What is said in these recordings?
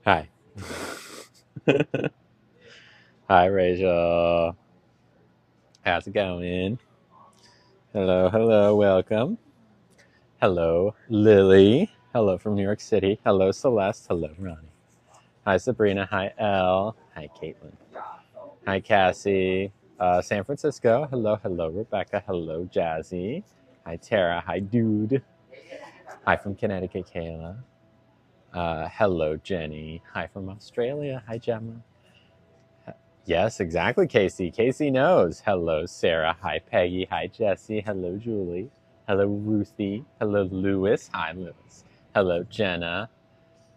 Hi. Hi, Rachel. How's it going? Hello, hello, welcome. Hello, Lily. Hello from New York City. Hello, Celeste. Hello, Ronnie. Hi, Sabrina. Hi, Elle. Hi, Caitlin. Hi, Cassie. San Francisco. Hello, hello, Rebecca. Hello, Jazzy. Hi, Tara. Hi, Dude. Hi from Connecticut, Kayla. Hello, Jenny. Hi from Australia. Hi, Gemma. Yes, exactly, Casey. Casey knows. Hello, Sarah. Hi, Peggy. Hi, Jesse. Hello, Julie. Hello, Ruthie. Hello, Lewis. Hi, Lewis. Hello, Jenna.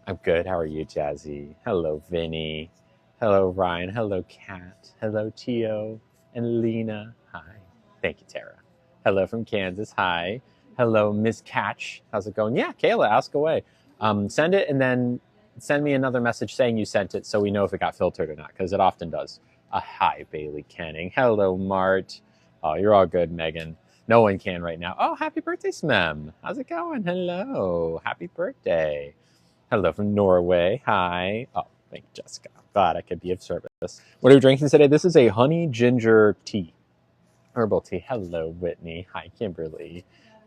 I'm good. How are you, Jazzy? Hello, Vinny. Hello, Ryan. Hello, Kat. Hello, Tio. And Lena. Hi. Thank you, Tara. Hello from Kansas. Hi. Hello, Miss Catch. How's it going? Yeah, Kayla, ask away. Send it and then send me another message saying you sent it so we know if it got filtered or not, because it often does. Hi, Bailey Canning. Hello, Mart. Oh, you're all good, Megan. No one can right now. Oh, happy birthday, Smem. How's it going? Hello. Happy birthday. Hello from Norway. Hi. Oh, thank you, Jessica. Glad I could be of service. What are we drinking today? This is a honey ginger tea. Herbal tea. Hello, Whitney. Hi, Kimberly.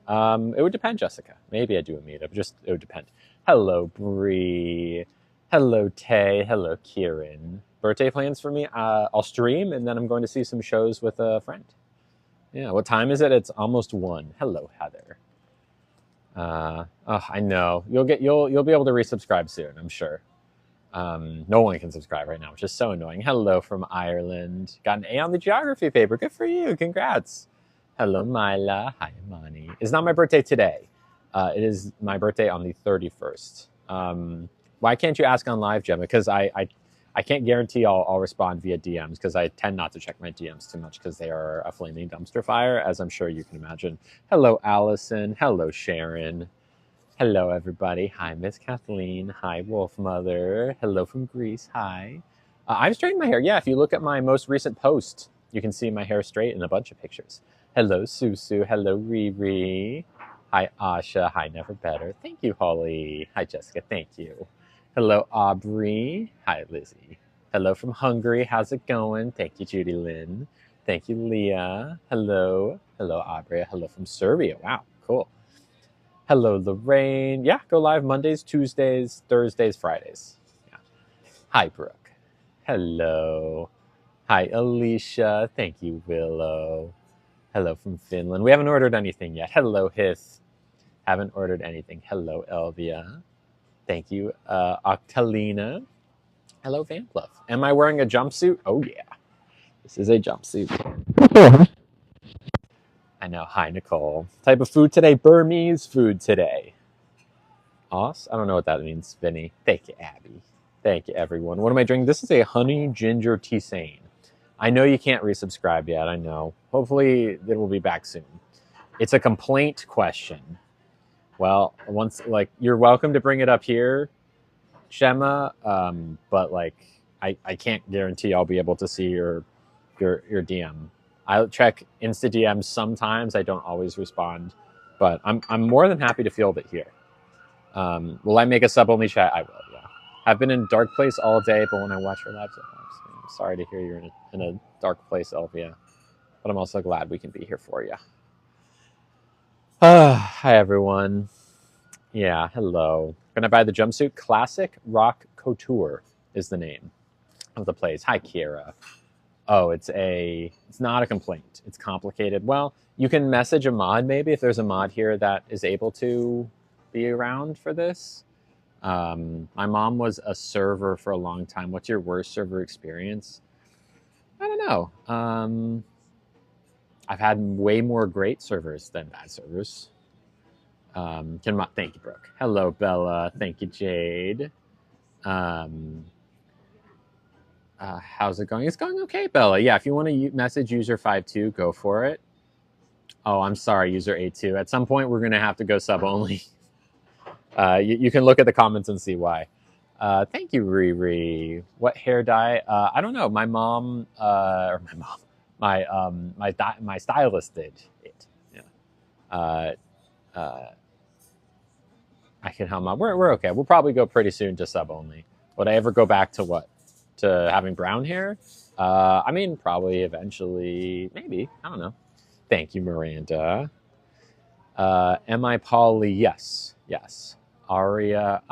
It would depend, Jessica. Maybe I do a meetup. Just it would depend. Hello, Bree. Hello, Tay. Hello, Kieran. Birthday plans for me? I'll stream, and then I'm going to see some shows with a friend. Yeah. What time is it? It's almost 1. Hello, Heather. I know you'll be able to resubscribe soon. I'm sure. No one can subscribe right now, which is so annoying. Hello from Ireland. Got an A on the geography paper. Good for you. Congrats. Hello, Mila. Hi, Imani. It's not my birthday today. It is my birthday on the 31st. Why can't you ask on live, Gemma? Because I can't guarantee I'll respond via DMs because I tend not to check my DMs too much because they are a flaming dumpster fire, as I'm sure you can imagine. Hello, Allison. Hello, Sharon. Hello, everybody. Hi, Miss Kathleen. Hi, Wolf Mother. Hello from Greece. Hi. I'm straightening my hair. Yeah, if you look at my most recent post, you can see my hair straight in a bunch of pictures. Hello, Susu. Hello, Riri. Hi, Asha. Hi, Never Better. Thank you, Holly. Hi, Jessica. Thank you. Hello, Aubrey. Hi, Lizzie. Hello from Hungary. How's it going? Thank you, Judy Lynn. Thank you, Leah. Hello. Hello, Aubrey. Hello from Serbia. Wow, cool. Hello, Lorraine. Yeah, go live Mondays, Tuesdays, Thursdays, Fridays. Yeah. Hi, Brooke. Hello. Hi, Alicia. Thank you, Willow. Hello from Finland. We haven't ordered anything yet. Hello, Hith. Haven't ordered anything. Hello, Elvia. Thank you, Octalina. Hello, Vampluff. Am I wearing a jumpsuit? Oh, yeah. This is a jumpsuit. I know. Hi, Nicole. Type of food today? Burmese food today. Os? I don't know what that means, Vinny. Thank you, Abby. Thank you, everyone. What am I drinking? This is a honey ginger tisane. I know you can't resubscribe yet. I know. Hopefully, it will be back soon. It's a complaint question. Well, once you're welcome to bring it up here, Shema. But I can't guarantee I'll be able to see your DM. I'll check Insta DMs sometimes. I don't always respond, but I'm more than happy to field it here. Will I make a sub only chat? I will. Yeah. I've been in dark place all day, but when I watch your live, I'm sorry to hear you're in a dark place, Elvia. But I'm also glad we can be here for you. Hi everyone. Yeah, hello. Gonna buy the jumpsuit. Classic Rock Couture is the name of the place. Hi, Kira. Oh, it's not a complaint. It's complicated. Well, you can message a mod maybe if there's a mod here that is able to be around for this. My mom was a server for a long time. What's your worst server experience? I don't know. I've had way more great servers than bad servers. Thank you, Brooke. Hello, Bella. Thank you, Jade. How's it going? It's going okay, Bella. Yeah, if you want to message user 52, go for it. Oh, I'm sorry, user 82. At some point, we're going to have to go sub only. You can look at the comments and see why. Thank you, Riri. What hair dye? I don't know. My mom, or my mom, my stylist did it. Yeah. I can help out. We're okay. We'll probably go pretty soon to sub only. Would I ever go back to what? To having brown hair? I mean, probably eventually, maybe. I don't know. Thank you, Miranda. Am I Polly? Yes, yes. Aria,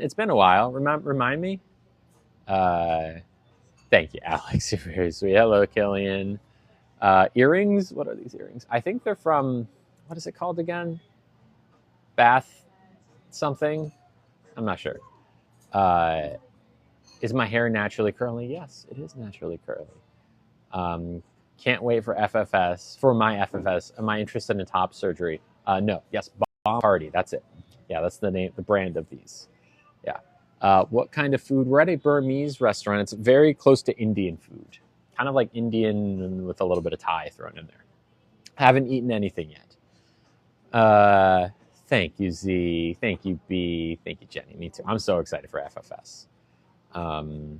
it's been a while. Remind me. Uh, Thank you, Alex. You're very sweet. Hello, Killian. Earrings. What are these earrings? I think they're from. What is it called again? Bath something. I'm not sure. Uh, is my hair naturally curly? Yes, it is naturally curly. Um, can't wait for FFS. For my FFS, am I interested in top surgery? No. Yes, Bomb Party. That's it. Yeah, that's the name, the brand of these. Yeah. What kind of food? We're at a Burmese restaurant. It's very close to Indian food, kind of like Indian with a little bit of Thai thrown in there. Haven't eaten anything yet. Thank you, Z. Thank you, B. Thank you, Jenny. Me too. I'm so excited for FFS. All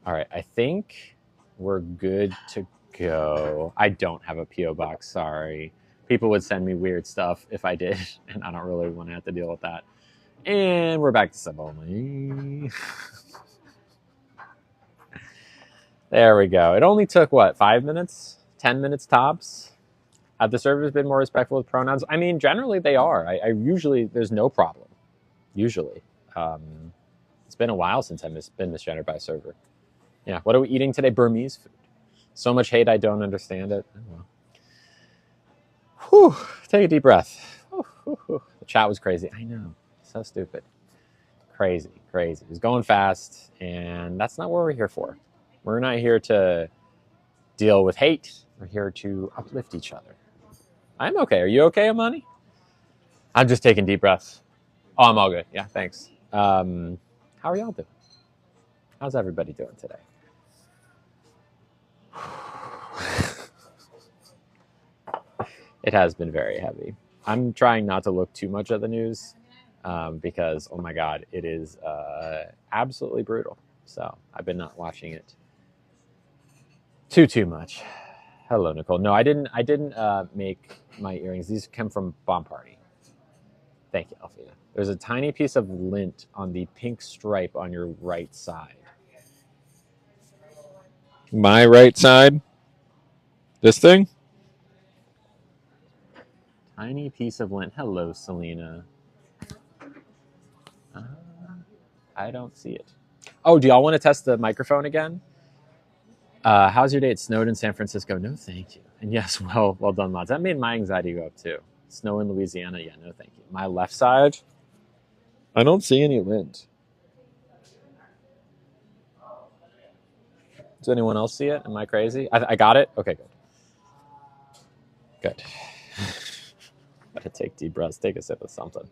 right, I think we're good to go. I don't have a PO box. Sorry. People would send me weird stuff if I did, and I don't really want to have to deal with that. And we're back to sub only. There we go. It only took, what, 5 minutes? 10 minutes tops? Have the servers been more respectful with pronouns? I mean, generally they are. I usually, there's no problem. Usually. It's been a while since I've been misgendered by a server. Yeah, what are we eating today? Burmese food. So much hate, I don't understand it. Oh, well. Whew, take a deep breath. Whew, whew, whew. The chat was crazy. I know. So stupid. Crazy, crazy. It was going fast, and that's not what we're here for. We're not here to deal with hate. We're here to uplift each other. I'm okay. Are you okay, Amani? I'm just taking deep breaths. Oh, I'm all good. Yeah, thanks. How are y'all doing? How's everybody doing today? It has been very heavy. I'm trying not to look too much at the news because, oh my God, it is absolutely brutal. So I've been not watching it too much. Hello, Nicole. No, I didn't make my earrings. These come from Bomb Party. Thank you, Alfina. There's a tiny piece of lint on the pink stripe on your right side. My right side? This thing? Tiny piece of lint. Hello, Selena. I don't see it. Oh, do y'all want to test the microphone again? How's your day? It snowed in San Francisco. No, thank you. And yes, well done, mods. That made my anxiety go up too. Snow in Louisiana. Yeah, no, thank you. My left side. I don't see any lint. Does anyone else see it? Am I crazy? I got it? Okay, good. Good. Gotta take deep breaths. Take a sip of something.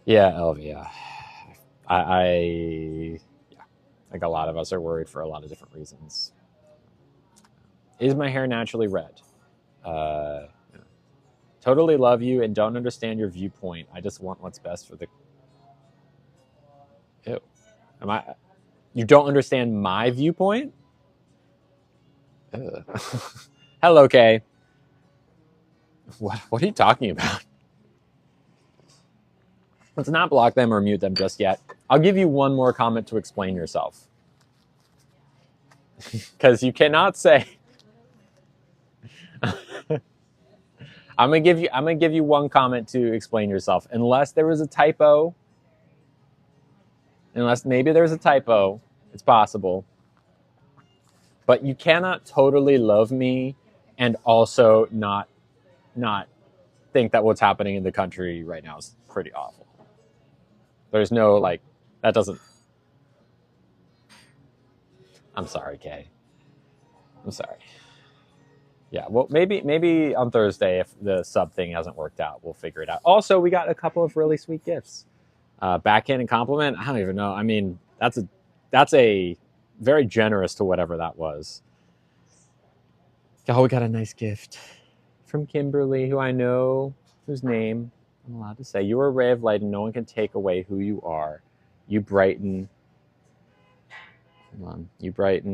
Yeah, Elvie, yeah. I think a lot of us are worried for a lot of different reasons. Is my hair naturally red? Totally love you and don't understand your viewpoint. I just want what's best for the... Ew. You don't understand my viewpoint? Hello, Kay. What are you talking about? Let's not block them or mute them just yet. I'll give you one more comment to explain yourself. Because you cannot say... I'm gonna give you one comment to explain yourself. Unless there was a typo. Unless maybe there's a typo. It's possible. But you cannot totally love me and also not think that what's happening in the country right now is pretty awful. There's no, like, that doesn't... I'm sorry, Kay. I'm sorry. Yeah, well, maybe on Thursday, if the sub thing hasn't worked out, we'll figure it out. Also, we got a couple of really sweet gifts. Backhand and compliment, I don't even know. I mean, that's a very generous to whatever that was. Oh, we got a nice gift from Kimberly, who I know, whose name I'm allowed to say. You are a ray of light, and no one can take away who you are. You brighten. Come on, you bright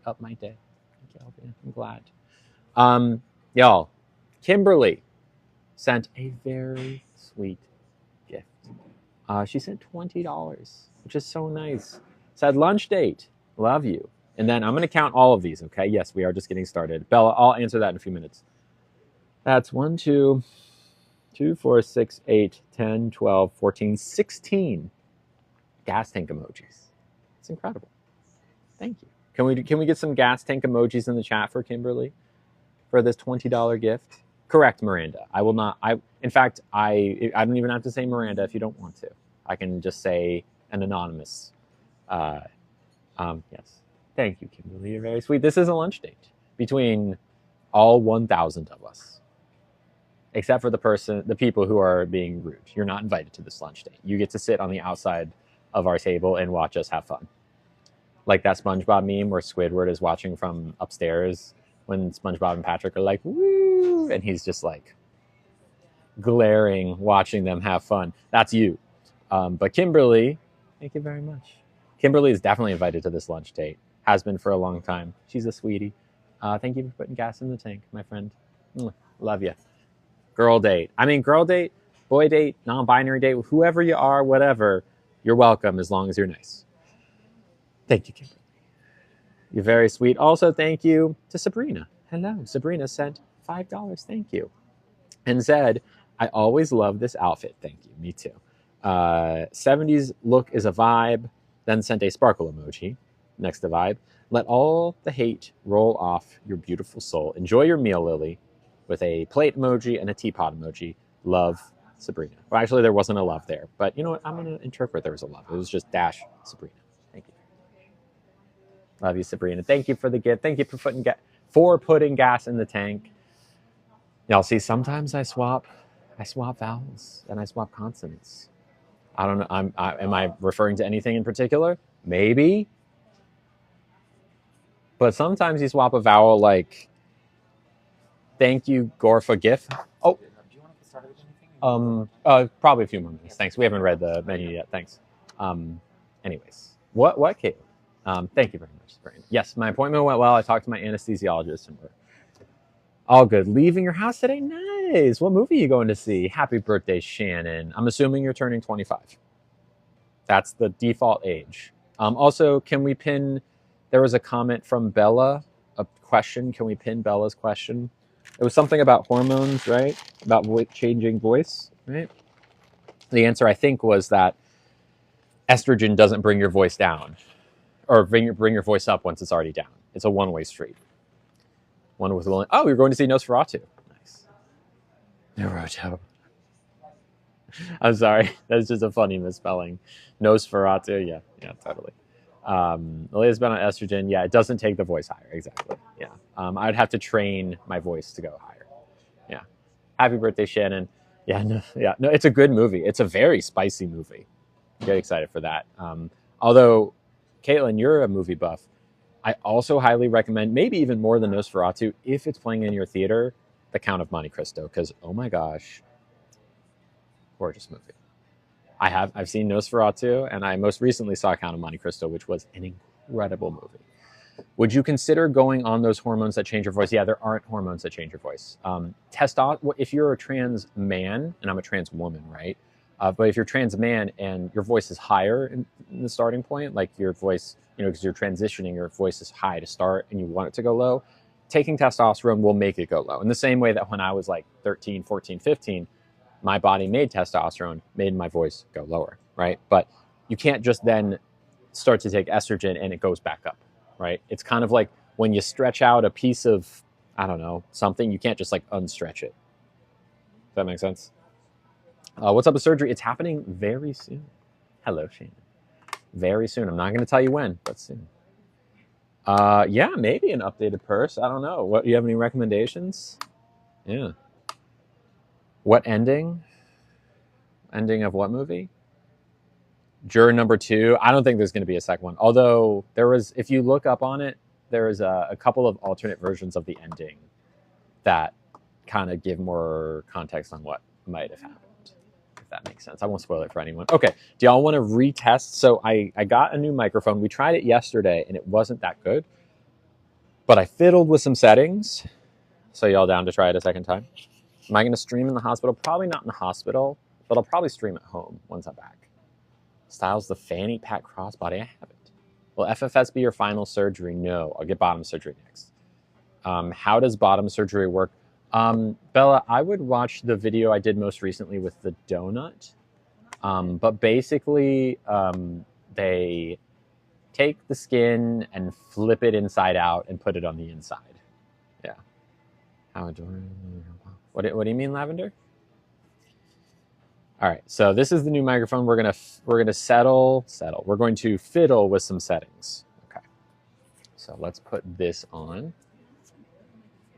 up my day. Thank you, I'm glad. Y'all, Kimberly sent a very sweet gift. She said $20, which is so nice. Said lunch date. Love you. And then I'm going to count all of these, okay? Yes, we are just getting started. Bella, I'll answer that in a few minutes. That's 1, 2, 2, 4, 6, 8, 10, 12, 14, 16 gas tank emojis. It's incredible. Thank you. Can we get some gas tank emojis in the chat for Kimberly for this $20 gift? Correct, Miranda. I will not. In fact, I don't even have to say Miranda if you don't want to. I can just say an anonymous. Yes. Thank you, Kimberly. You're very sweet. This is a lunch date between all 1,000 of us, except for the people who are being rude. You're not invited to this lunch date. You get to sit on the outside of our table and watch us have fun. Like that SpongeBob meme where Squidward is watching from upstairs when SpongeBob and Patrick are like, woo, and he's just like glaring, watching them have fun. That's you. But Kimberly, thank you very much. Kimberly is definitely invited to this lunch date. Has been for a long time. She's a sweetie. Thank you for putting gas in the tank, my friend. Love you. Girl date. I mean, girl date, boy date, non-binary date, whoever you are, whatever, you're welcome as long as you're nice. Thank you, Kimberly. You're very sweet. Also, thank you to Sabrina. Hello. Sabrina sent $5. Thank you. And said, I always love this outfit. Thank you. Me too. 70s look is a vibe. Then sent a sparkle emoji next to vibe. Let all the hate roll off your beautiful soul. Enjoy your meal, Lily, with a plate emoji and a teapot emoji. Love, Sabrina. Well, actually, there wasn't a love there. But you know what? I'm going to interpret there was a love. It was just dash Sabrina. Thank you. Love you, Sabrina. Thank you for the gift. Thank you for putting gas in the tank. Y'all see, sometimes I swap vowels and I swap consonants. I don't know. Am I referring to anything in particular? Maybe. But sometimes you swap a vowel like, thank you, Gorfa GIF. Oh. Do you want to get started with anything? Probably a few more minutes. Thanks. We haven't read the menu yet. Thanks. Anyways, what, Kate? Thank you very much, Brandon. Yes, my appointment went well. I talked to my anesthesiologist and we're all good. Leaving your house today? Nice. What movie are you going to see? Happy birthday, Shannon. I'm assuming you're turning 25. That's the default age. Also, can we pin... There was a comment from Bella, a question. Can we pin Bella's question? It was something about hormones, right? About changing voice, right? The answer, I think, was that estrogen doesn't bring your voice down or bring your voice up once it's already down. It's a one-way street. One was willing. Oh, you're going to see Nosferatu. Nice. Naruto. I'm sorry. That's just a funny misspelling. Nosferatu. Yeah, totally. Leah's been on estrogen. Yeah, it doesn't take the voice higher. Exactly. Yeah. I'd have to train my voice to go higher. Yeah. Happy birthday, Shannon. Yeah, no, it's a good movie. It's a very spicy movie. Get excited for that. Although, Caitlin, you're a movie buff. I also highly recommend, maybe even more than Nosferatu, if it's playing in your theater, The Count of Monte Cristo, because oh my gosh, gorgeous movie. I've seen Nosferatu, and I most recently saw Count of Monte Cristo, which was an incredible movie. Would you consider going on those hormones that change your voice? Yeah, there aren't hormones that change your voice. Testosterone. If you're a trans man, and I'm a trans woman, right? But if you're trans man and your voice is higher in the starting point, like your voice, because you're transitioning, your voice is high to start, and you want it to go low, taking testosterone will make it go low. In the same way that when I was like 13, 14, 15, my body made testosterone, made my voice go lower, right? But you can't just then start to take estrogen and it goes back up, right? It's kind of like when you stretch out a piece of, I don't know, something, you can't just like unstretch it. Does that make sense? What's up with surgery? It's happening very soon. Hello, Shannon. Very soon. I'm not going to tell you when, but soon. Yeah, maybe an updated purse. I don't know. What, do you have any recommendations? Yeah. What ending? Ending of what movie? Juror number 2. I don't think there's going to be a second one. Although there was, if you look up on it, there is a couple of alternate versions of the ending that kind of give more context on what might have happened. If that makes sense. I won't spoil it for anyone. Okay. Do y'all want to retest? So I got a new microphone. We tried it yesterday and it wasn't that good. But I fiddled with some settings. So y'all down to try it a second time? Am I going to stream in the hospital? Probably not in the hospital, but I'll probably stream at home once I'm back. Styles the fanny pack crossbody. I haven't. Will FFS be your final surgery? No, I'll get bottom surgery next. How does bottom surgery work? Bella, I would watch the video I did most recently with the donut. But basically, they take the skin and flip it inside out and put it on the inside. Yeah. How adorable. What do you mean, Lavender? All right, so this is the new microphone. We're gonna settle. We're going to fiddle with some settings. Okay. So let's put this on.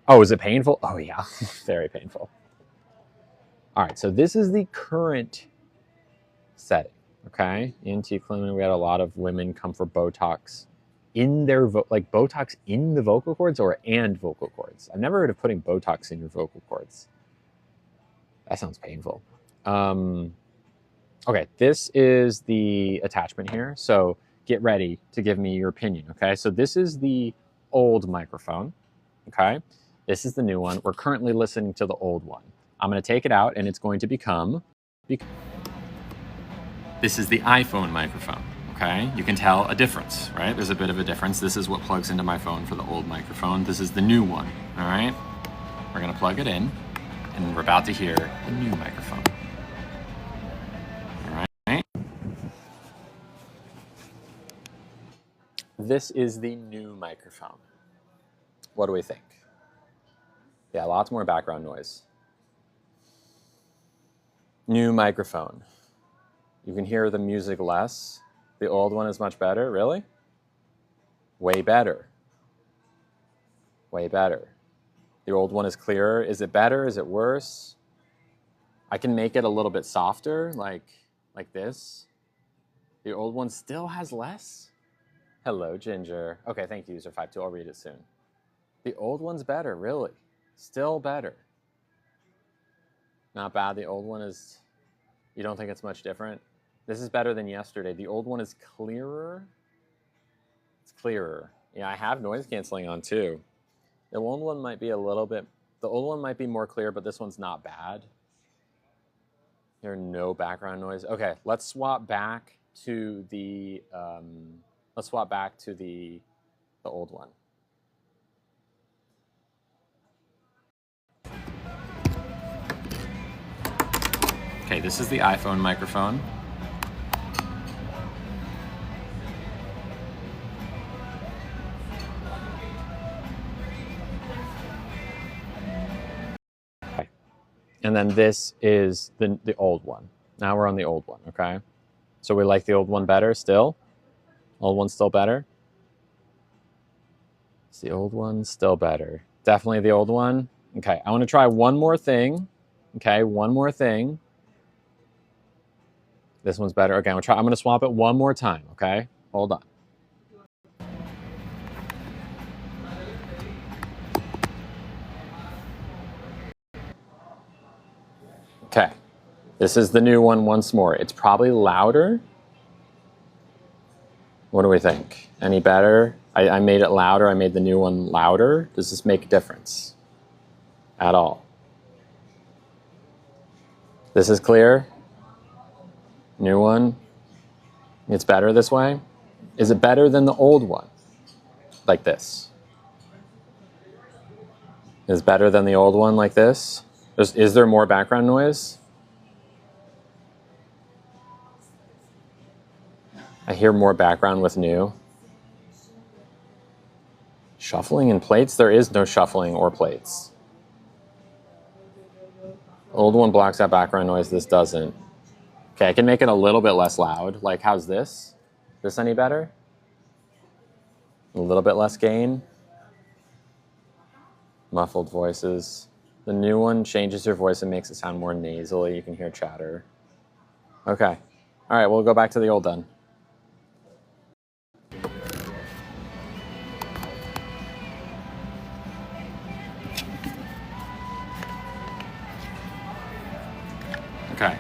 Oh, is it painful? Oh yeah, very painful. All right, so this is the current setting. Okay, ENT clinic. We had a lot of women come for Botox in their Botox in the vocal cords and vocal cords. I've never heard of putting Botox in your vocal cords. That sounds painful. Okay, this is the attachment here. So get ready to give me your opinion. Okay, so this is the old microphone. Okay, this is the new one. We're currently listening to the old one. I'm going to take it out and it's going to become. This is the iPhone microphone. Okay, you can tell a difference, right? There's a bit of a difference. This is what plugs into my phone for the old microphone. This is the new one. All right, we're going to plug it in and we're about to hear the new microphone. All right. This is the new microphone. What do we think? Yeah, lots more background noise. New microphone. You can hear the music less. The old one is much better. Really? Way better. Way better. The old one is clearer. Is it better? Is it worse? I can make it a little bit softer, like this. The old one still has less. Hello, Ginger. Okay, thank you, user52. I'll read it soon. The old one's better, really. Still better. Not bad. The old one is, you don't think it's much different? This is better than yesterday. The old one is clearer. It's clearer. Yeah, I have noise canceling on too. The old one might be a little bit, the old one might be more clear, but this one's not bad. There's no background noise. Okay, let's swap back to the, old one. Okay, this is the iPhone microphone. Okay. And then this is the old one. Now we're on the old one, okay? So we like the old one better still? Old one's still better? It's the old one still better. Definitely the old one. Okay, I want to try one more thing. Okay, one more thing. This one's better. Okay, I'm going to swap it one more time, okay? Hold on. Okay, this is the new one once more. It's probably louder. What do we think? Any better? I made it louder. I made the new one louder. Does this make a difference at all? This is clear. New one. It's better this way. Is it better than the old one? Like this. Is better than the old one like this? Is there more background noise? I hear more background with new. Shuffling and plates? There is no shuffling or plates. Old one blocks out background noise, this doesn't. Okay, I can make it a little bit less loud. Like, how's this? This any better? A little bit less gain. Muffled voices. The new one changes your voice and makes it sound more nasally. You can hear chatter. Okay. All right, we'll go back to the old then. Okay.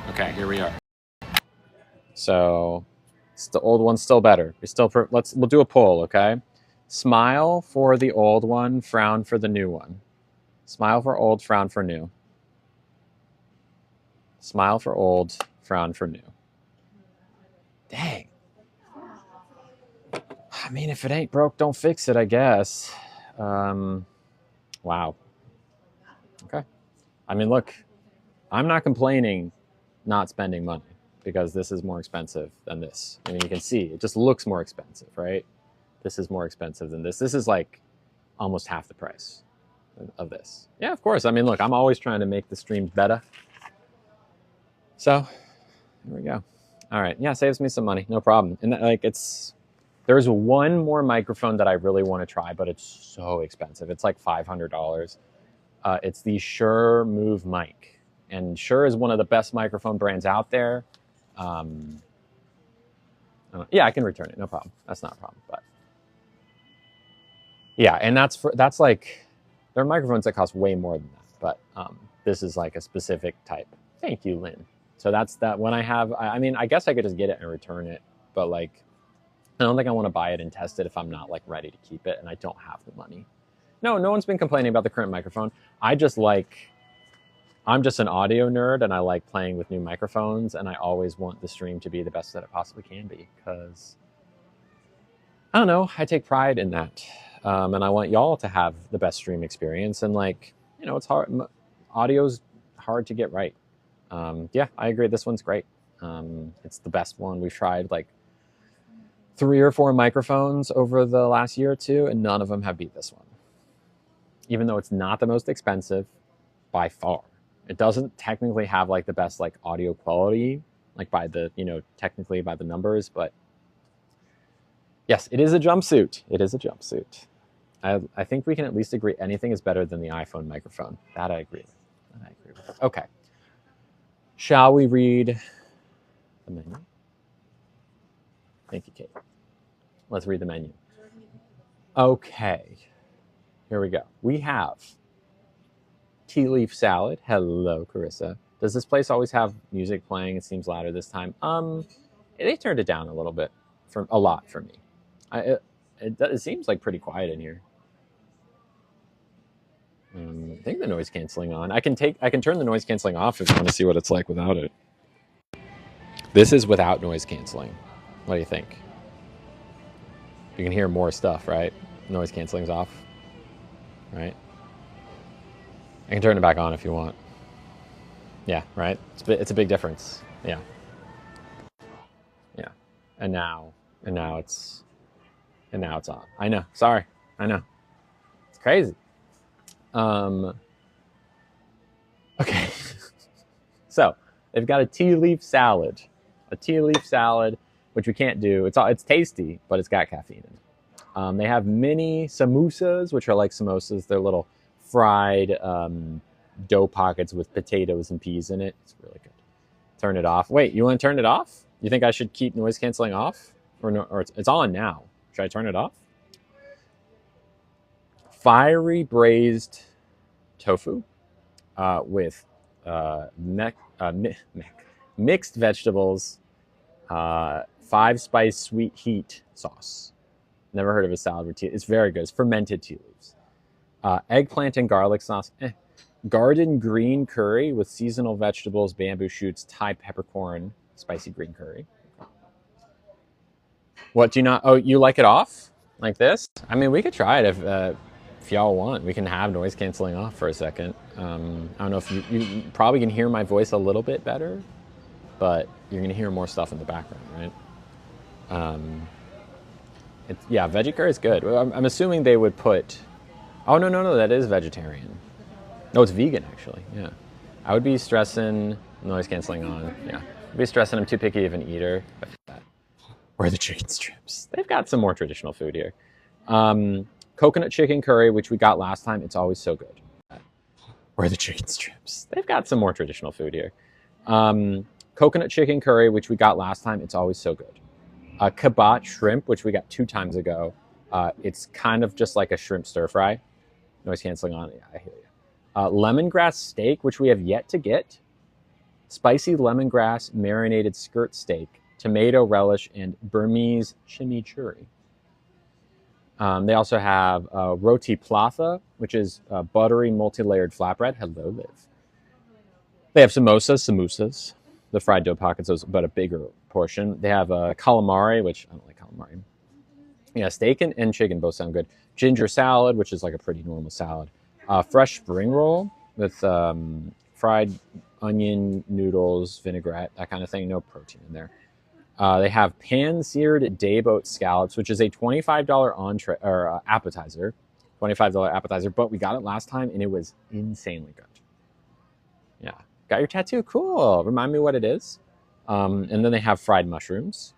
Okay, here we are. So, the old one's still better. We'll do a poll, okay? Smile for the old one, frown for the new one. Smile for old, frown for new. Smile for old, frown for new. mean, if it ain't broke, don't fix it, I guess. Wow. Okay. I mean, look, I'm not complaining not spending money because this is more expensive than this. I mean, you can see it just looks more expensive, right? This is more expensive than this. This is like almost half the price of this. Yeah, of course. I mean, look, I'm always trying to make the streams better. So there we go. All right. Yeah, saves me some money. No problem. And like there's one more microphone that I really want to try, but it's so expensive. It's like $500. It's the Shure Move mic. And Shure is one of the best microphone brands out there. Yeah, I can return it. No problem. That's not a problem. But yeah, and that's like, there are microphones that cost way more than that. But this is like a specific type. Thank you, Lynn. So that's that. When I mean, I guess I could just get it and return it. But like, I don't think I want to buy it and test it if I'm not like ready to keep it and I don't have the money. No one's been complaining about the current microphone. I'm just an audio nerd and I like playing with new microphones and I always want the stream to be the best that it possibly can be because, I don't know, I take pride in that. And I want y'all to have the best stream experience. And like, you know, it's hard. Audio's hard to get right. Yeah, I agree. This one's great. It's the best one. We've tried like 3 or 4 microphones over the last year or two, and none of them have beat this one. Even though it's not the most expensive by far. It doesn't technically have like the best like audio quality, like by the, you know, technically by the numbers, but yes, it is a jumpsuit. It is a jumpsuit. I think we can at least agree anything is better than the iPhone microphone. That I agree with. Okay. Shall we read the menu? Thank you, Kate. Let's read the menu. Okay. Here we go. We have tea leaf salad. Hello, Carissa. Does this place always have music playing? It seems louder this time. They turned it down a little bit, a lot for me. It seems like pretty quiet in here. I think the noise canceling on. I can turn the noise canceling off if you want to see what it's like without it. This is without noise canceling. What do you think? You can hear more stuff, right? Noise canceling's off, right? I can turn it back on if you want. Yeah, right? It's a big difference. Yeah. Yeah. And now it's on. I know. Sorry. I know. It's crazy. Okay. So they've got a tea leaf salad. Which we can't do. It's tasty, but it's got caffeine in it. They have mini samosas, which are like samosas. They're little fried dough pockets with potatoes and peas in it. It's really good. Turn it off. Wait, you want to turn it off? You think I should keep noise canceling off? Or no? Or it's on now. Should I turn it off? Fiery braised tofu with mixed vegetables. 5-spice sweet heat sauce. Never heard of a salad with tea. It's very good. It's fermented tea leaves. Eggplant and garlic sauce. Garden green curry with seasonal vegetables, bamboo shoots, Thai peppercorn, spicy green curry. What do you not? Oh, you like it off like this? I mean, we could try it if y'all want. We can have noise canceling off for a second. I don't know if you probably can hear my voice a little bit better, but you're gonna hear more stuff in the background, right? Yeah, veggie curry is good. I'm assuming they would put. Oh no, that is vegetarian. No, it's vegan actually. Yeah, I would be stressing noise canceling on. Yeah, I'd be stressing I'm too picky of an eater. Or the chicken strips. They've got some more traditional food here. Coconut chicken curry, which we got last time. It's always so good. Or the chicken strips. They've got some more traditional food here. Coconut chicken curry, which we got last time. It's always so good. Kabat shrimp, which we got 2 times ago. It's kind of just like a shrimp stir fry. Noise canceling on. Yeah, I hear you. Lemongrass steak, which we have yet to get. Spicy lemongrass marinated skirt steak, tomato relish, and Burmese chimichurri. They also have roti platha, which is buttery multi-layered flatbread. Hello, Liv. They have samosas, the fried dough pockets, but a bigger portion. They have calamari, which I don't like calamari. Yeah, steak and chicken both sound good. Ginger salad, which is like a pretty normal salad. Fresh spring roll with fried onion, noodles, vinaigrette, that kind of thing. No protein in there. They have pan-seared dayboat scallops, which is a $25 entree or appetizer, $25 appetizer. But we got it last time, and it was insanely good. Yeah, got your tattoo. Cool. Remind me what it is. And then they have fried mushrooms.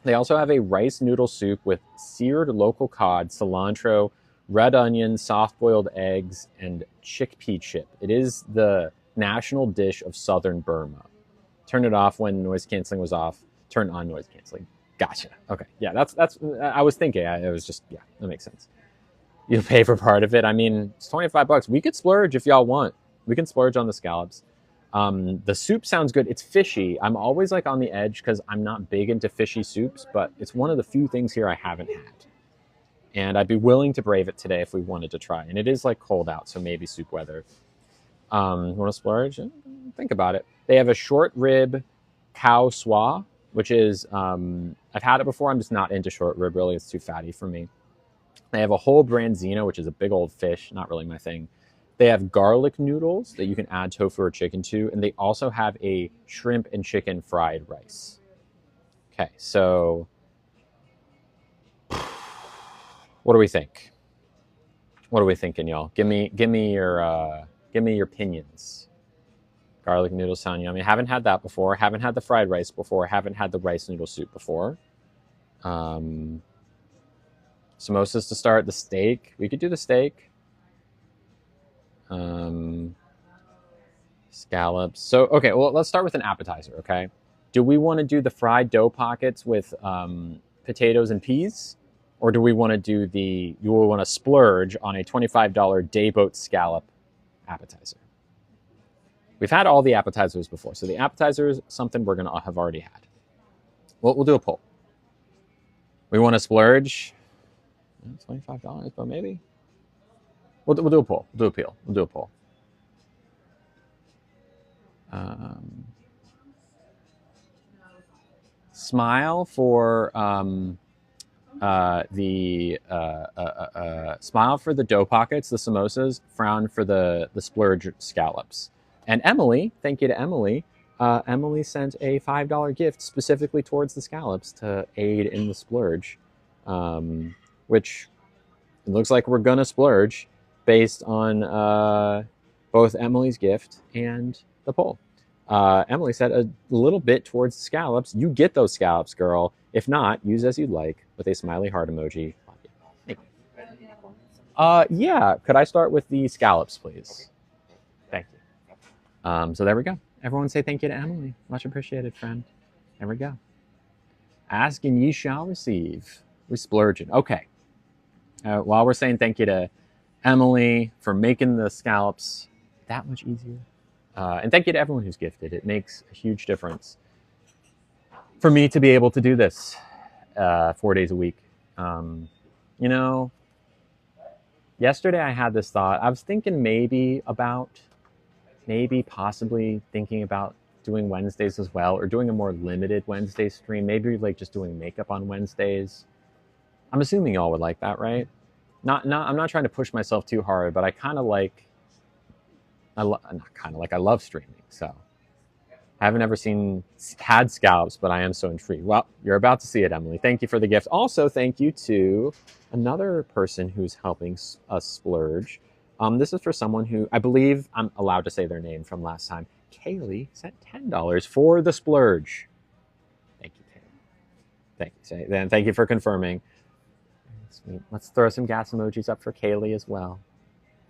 They also have a rice noodle soup with seared local cod, cilantro, red onion, soft-boiled eggs, and chickpea chip. It is the national dish of southern Burma. Turn it off when noise canceling was off. Turn on noise canceling. Gotcha. Okay. Yeah, that's. I was thinking. It was just. Yeah, that makes sense. You'll pay for part of it. I mean, it's $25. We could splurge if y'all want. We can splurge on the scallops. The soup sounds good. It's fishy. I'm always like on the edge because I'm not big into fishy soups, but it's one of the few things here I haven't had. And I'd be willing to brave it today if we wanted to try. And it is like cold out, so maybe soup weather. Want to splurge? Think about it. They have a short rib cow swa, which is, I've had it before. I'm just not into short rib, really. It's too fatty for me. They have a whole branzino, which is a big old fish. Not really my thing. They have garlic noodles that you can add tofu or chicken to. And they also have a shrimp and chicken fried rice. Okay, so what do we think? What are we thinking, y'all? Give me your opinions. Garlic noodles sound yummy. I haven't had that before. Haven't had the fried rice before. Haven't had the rice noodle soup before. Samosas to start. The steak. We could do the steak. Scallops. So, okay, well, let's start with an appetizer, okay? Do we want to do the fried dough pockets with potatoes and peas? Or do we want to splurge on a $25 dayboat scallop appetizer? We've had all the appetizers before, so the appetizer is something we're going to have already had. Well, we'll do a poll. We want to splurge $25, but maybe we'll do a poll. We'll do a poll. Smile for smile for the dough pockets, the samosas. Frown for the splurge scallops. And Emily, thank you to Emily. Emily sent a $5 gift specifically towards the scallops to aid in the splurge, which it looks like we're gonna splurge based on both Emily's gift and the poll. Emily said a little bit towards the scallops. You get those scallops, girl. If not, use as you'd like with a smiley heart emoji. Yeah. Could I start with the scallops, please? Thank you. So there we go. Everyone say thank you to Emily. Much appreciated, friend. There we go. Ask and ye shall receive. We're splurging. Okay. While we're saying thank you to Emily for making the scallops that much easier. And thank you to everyone who's gifted. It makes a huge difference for me to be able to do this 4 days a week. You know, yesterday I had this thought. I was thinking possibly thinking about doing Wednesdays as well, or doing a more limited Wednesday stream. Maybe like just doing makeup on Wednesdays. I'm assuming y'all would like that, right? I'm not trying to push myself too hard, but I kind of like. I love streaming, so I haven't ever had scallops, but I am so intrigued. Well, you're about to see it, Emily. Thank you for the gift. Also, thank you to another person who's helping us splurge. This is for someone who, I believe I'm allowed to say their name from last time. Kaylee sent $10 for the splurge. Thank you, Kaylee. Thank you. Then thank you for confirming. Sweet. Let's throw some gas emojis up for Kaylee as well.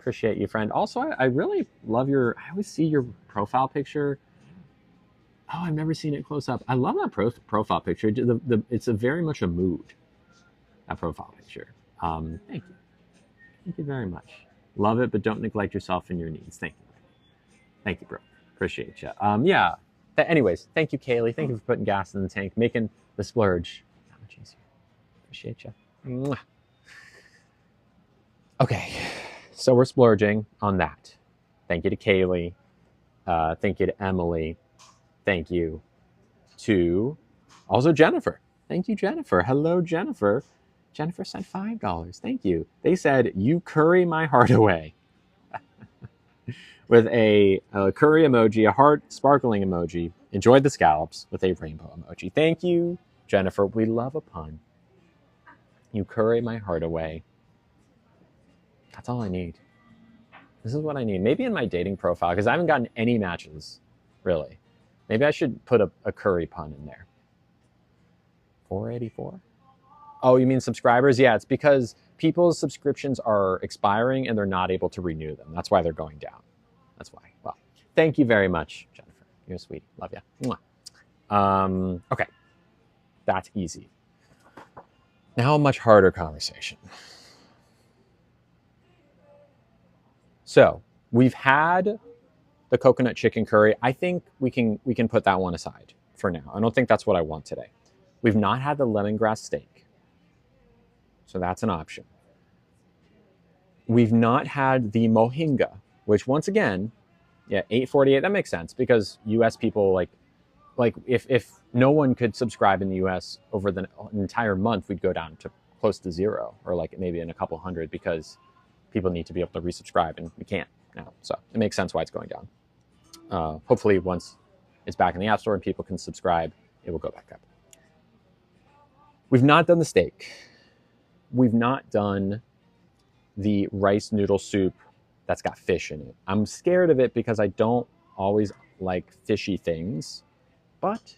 Appreciate you, friend. Also, I really love I always see your profile picture. Oh, I've never seen it close up. I love that profile picture. It's very much a mood, that profile picture. Thank you. Thank you very much. Love it, but don't neglect yourself and your needs. Thank you. Thank you, bro. Appreciate you. Yeah. Anyways, thank you, Kaylee. Thank you for putting gas in the tank, making the splurge that much easier. Appreciate you. Mwah. Okay. So we're splurging on that. Thank you to Kaylee. Thank you to Emily. Thank you to also Jennifer. Thank you, Jennifer. Hello, Jennifer. Jennifer sent $5. Thank you. They said, you curry my heart away. With a curry emoji, a heart sparkling emoji. Enjoyed the scallops with a rainbow emoji. Thank you, Jennifer. We love a pun. You curry my heart away. That's all I need. This is what I need. Maybe in my dating profile, because I haven't gotten any matches, really. Maybe I should put a curry pun in there. 484? Oh, you mean subscribers? Yeah, it's because people's subscriptions are expiring and they're not able to renew them. That's why they're going down. That's why. Well, thank you very much, Jennifer. You're sweet. Love you. Okay. That's easy. Now a much harder conversation. So we've had the coconut chicken curry. I think we can put that one aside for now. I don't think that's what I want today. We've not had the lemongrass steak. So that's an option. We've not had the mohinga, which once again, yeah, $8.48, that makes sense because US people like if no one could subscribe in the US over an entire month, we'd go down to close to zero or like maybe in a couple hundred because people need to be able to resubscribe and we can't now. So it makes sense why it's going down. Hopefully once it's back in the App Store and people can subscribe, it will go back up. We've not done the steak. We've not done the rice noodle soup that's got fish in it. I'm scared of it because I don't always like fishy things, but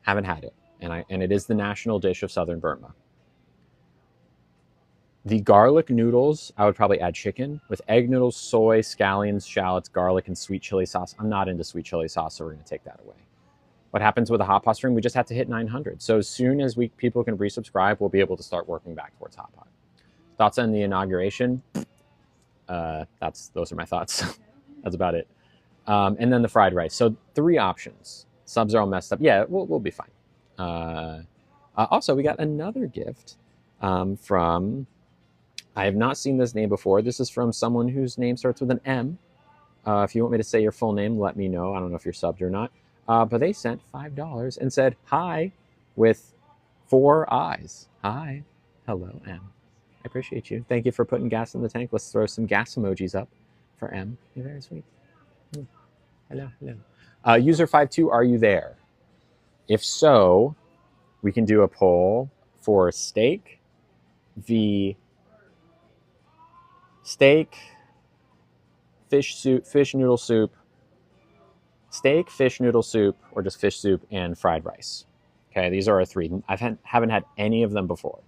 haven't had it. And it is the national dish of Southern Burma. The garlic noodles, I would probably add chicken with egg noodles, soy, scallions, shallots, garlic, and sweet chili sauce. I'm not into sweet chili sauce, so we're going to take that away. What happens with the hot pot stream? We just have to hit 900. So as soon as people can resubscribe, we'll be able to start working back towards hot pot. Thoughts on the inauguration? Those are my thoughts. That's about it. And then the fried rice. So 3 options. Subs are all messed up. Yeah, we'll be fine. Also, we got another gift from, I have not seen this name before. This is from someone whose name starts with an M. If you want me to say your full name, let me know. I don't know if you're subbed or not. But they sent $5 and said, hi, with 4 eyes. Hi. Hello, M. I appreciate you. Thank you for putting gas in the tank. Let's throw some gas emojis up for M. You're very sweet. Hello, hello. User 52, are you there? If so, we can do a poll for steak, fish soup, fish noodle soup, steak, fish noodle soup, or just fish soup and fried rice. Okay, these are our 3. Haven't had any of them before.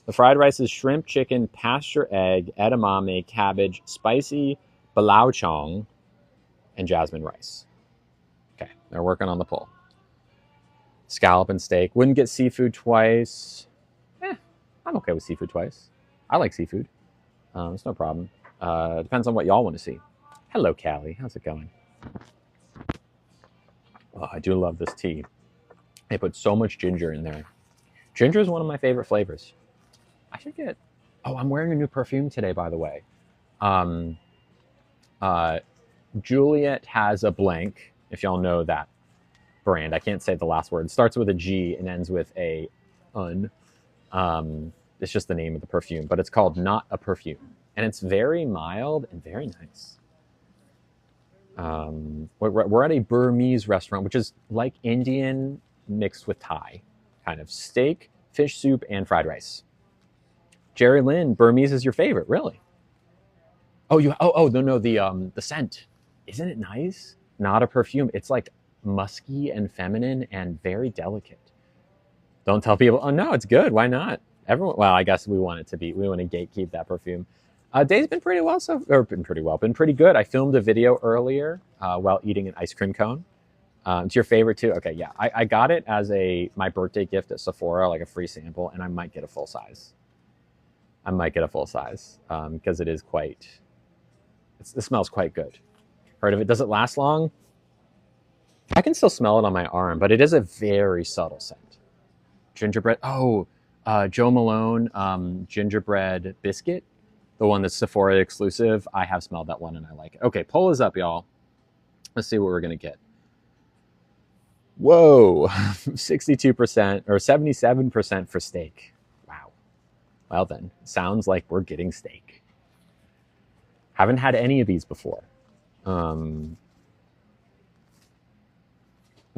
The fried rice is shrimp, chicken, pasture egg, edamame, cabbage, spicy balao and jasmine rice. Okay, they're working on the poll. Scallop and steak. Wouldn't get seafood twice. I'm okay with seafood twice. I like seafood. It's no problem. Depends on what y'all want to see. Hello, Callie. How's it going? Oh, I do love this tea. They put so much ginger in there. Ginger is one of my favorite flavors. I should get... Oh, I'm wearing a new perfume today, by the way. Juliet has a blank, if y'all know that brand. I can't say the last word. It starts with a G and ends with a un. It's just the name of the perfume, but it's called Not a Perfume. And it's very mild and very nice. We're at a Burmese restaurant, which is like Indian mixed with Thai. Kind of steak, fish soup, and fried rice. Jerry Lynn, Burmese is your favorite, really? Oh, no, the scent. Isn't it nice? Not a perfume. It's like musky and feminine and very delicate. Don't tell people, oh no, it's good. Why not? Everyone, well, I guess we want to gatekeep that perfume. Day's been been pretty good. I filmed a video earlier while eating an ice cream cone. It's your favorite too? Okay, yeah. I got it as my birthday gift at Sephora, like a free sample, and I might get a full size. Because it is quite, it smells quite good. Heard of it? Does it last long? I can still smell it on my arm, but it is a very subtle scent. Gingerbread, Joe Malone gingerbread biscuit, the one that's Sephora exclusive. I have smelled that one and I like it. Okay, poll is up, y'all. Let's see what we're gonna get. Whoa, 62% or 77% for steak. Well then, sounds like we're getting steak. Haven't had any of these before. We'll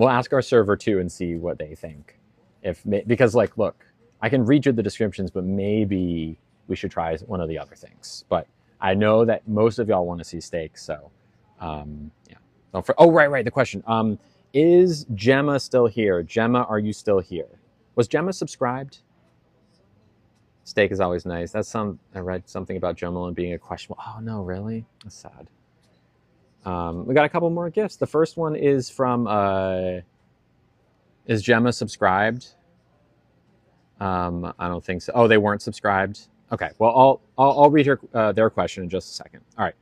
ask our server too and see what they think. Because like, look, I can read you the descriptions, but maybe we should try one of the other things. But I know that most of y'all want to see steak, so yeah. Oh, right. The question. Is Gemma still here? Gemma, are you still here? Was Gemma subscribed? Steak is always nice. I read something about Gemma and being a questionable. Oh no, really? That's sad. We got a couple more gifts. The first one is from is Gemma subscribed? I don't think so. Oh, they weren't subscribed. Okay. Well, I'll read their question in just a second. All right.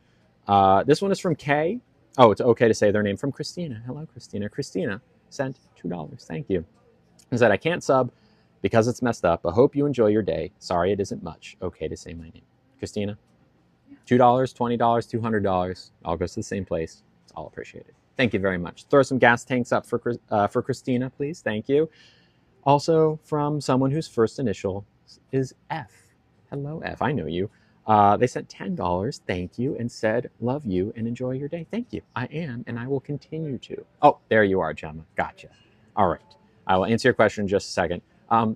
This one is from Kay. Oh, it's okay to say their name, from Christina. Hello, Christina. Christina sent $2. Thank you. And said, I can't sub because it's messed up. I hope you enjoy your day. Sorry it isn't much. Okay to say my name. Christina, $2, $20, $200. All goes to the same place. It's all appreciated. Thank you very much. Throw some gas tanks up for Christina, please. Thank you. Also from someone whose first initial is F. Hello, F. I know you. They sent $10. Thank you. And said, love you and enjoy your day. Thank you. I am, and I will continue to. Oh, there you are, Gemma. Gotcha. All right. I will answer your question in just a second.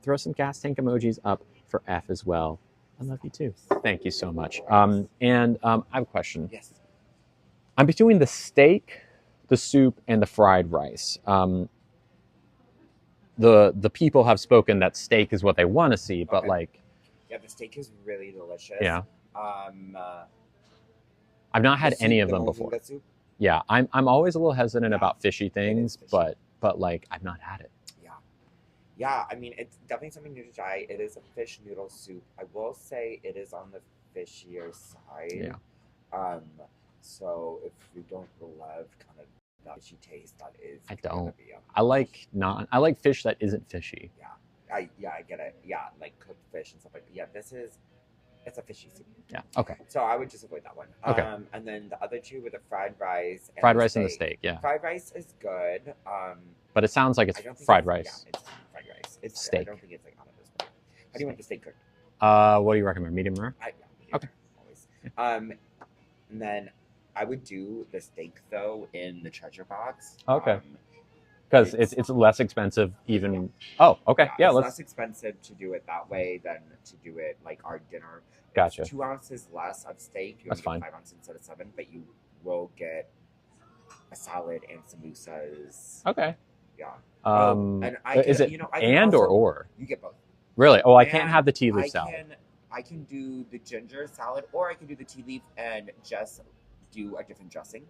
Throw some gas tank emojis up for F as well. I love you too. Thank you so much. I have a question. Yes. I'm between the steak, the soup, and the fried rice. The people have spoken that steak is what they want to see, but like, yeah, the steak is really delicious. Yeah. I've not had any of them before. Soup? Yeah, I'm always a little hesitant about fishy things, fishy. but like I've not had it. Yeah, I mean, it's definitely something new to try. It is a fish noodle soup. I will say it is on the fishier side. Yeah. So if you don't love kind of that fishy taste, that is. I don't. I like fish that isn't fishy. Yeah. I get it. Yeah, like cooked fish and stuff like that. Yeah, it's a fishy soup. Yeah. Okay. So I would just avoid that one. Okay. And then the other two were the fried rice. And fried rice and the steak. Yeah. Fried rice is good. But it sounds like it's fried rice. Yeah, it's fried rice. It's steak. I don't think it's like out of this one. How do you want the steak cooked? What do you recommend? Medium rare? Okay. Always. And then I would do the steak though in the treasure box. Okay. Because it's less expensive even. Oh, okay. Yeah, it's less expensive to do it that way than to do it like our dinner. Gotcha. It's 2 ounces less of steak. That's fine. 5 ounces instead of 7, but you will get a salad and samosas. Okay. Yeah. And is it or? You get both. Really? Oh, I can't have the tea leaf salad. I can do the ginger salad, or I can do the tea leaf and just do a different dressing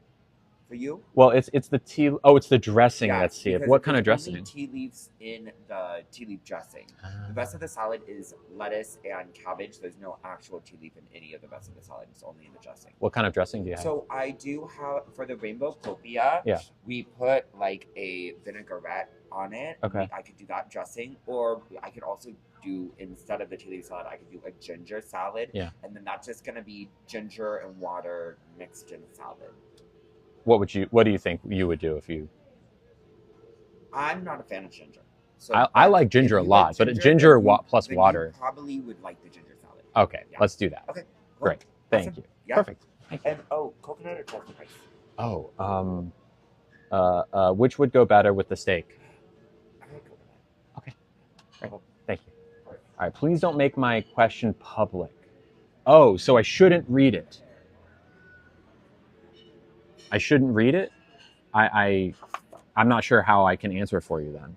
for you. Well, it's the tea. Oh, it's the dressing that's tea. What kind of dressing? Only tea leaves in the tea leaf dressing. The rest of the salad is lettuce and cabbage. There's no actual tea leaf in any of the rest of the salad. It's only in the dressing. What kind of dressing do you have? So I do have for the rainbow copia. Yeah. We put like a vinaigrette on it. Okay. I could do that dressing, or I could also do, instead of the tea leaf salad, I could do a ginger salad. Yeah. And then that's just gonna be ginger and water mixed in a salad. What do you think you would do if you? I'm not a fan of ginger. So I like ginger a lot, but ginger plus water. You probably would like the ginger salad. Okay, let's do that. Okay, cool. Great. Thank you. Yeah. Perfect. Thank you. And coconut or chocolate rice? Oh, which would go better with the steak? I like coconut. Okay. Great. Thank you. All right. Please don't make my question public. Oh, so I shouldn't read it. I shouldn't read it. I'm not sure how I can answer it for you then.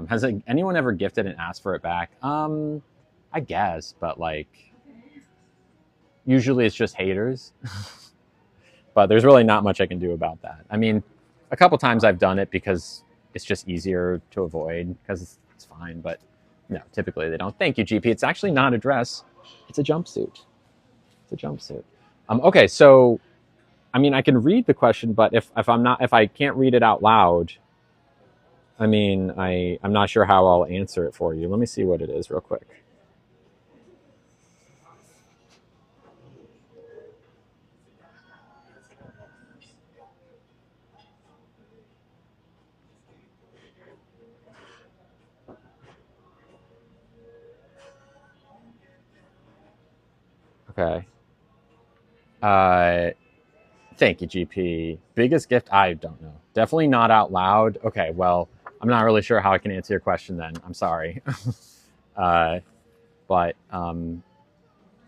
Has anyone ever gifted and asked for it back? I guess, but like, usually it's just haters. But there's really not much I can do about that. I mean, a couple times I've done it because it's just easier to avoid because it's fine. But no, typically they don't. Thank you, GP. It's actually not a dress. It's a jumpsuit. It's a jumpsuit. Okay, so. I mean, I can read the question, but if I can't read it out loud, I mean, I'm not sure how I'll answer it for you. Let me see what it is real quick. Okay. Thank you, GP. Biggest gift? I don't know. Definitely not out loud. Okay, well, I'm not really sure how I can answer your question then. I'm sorry. But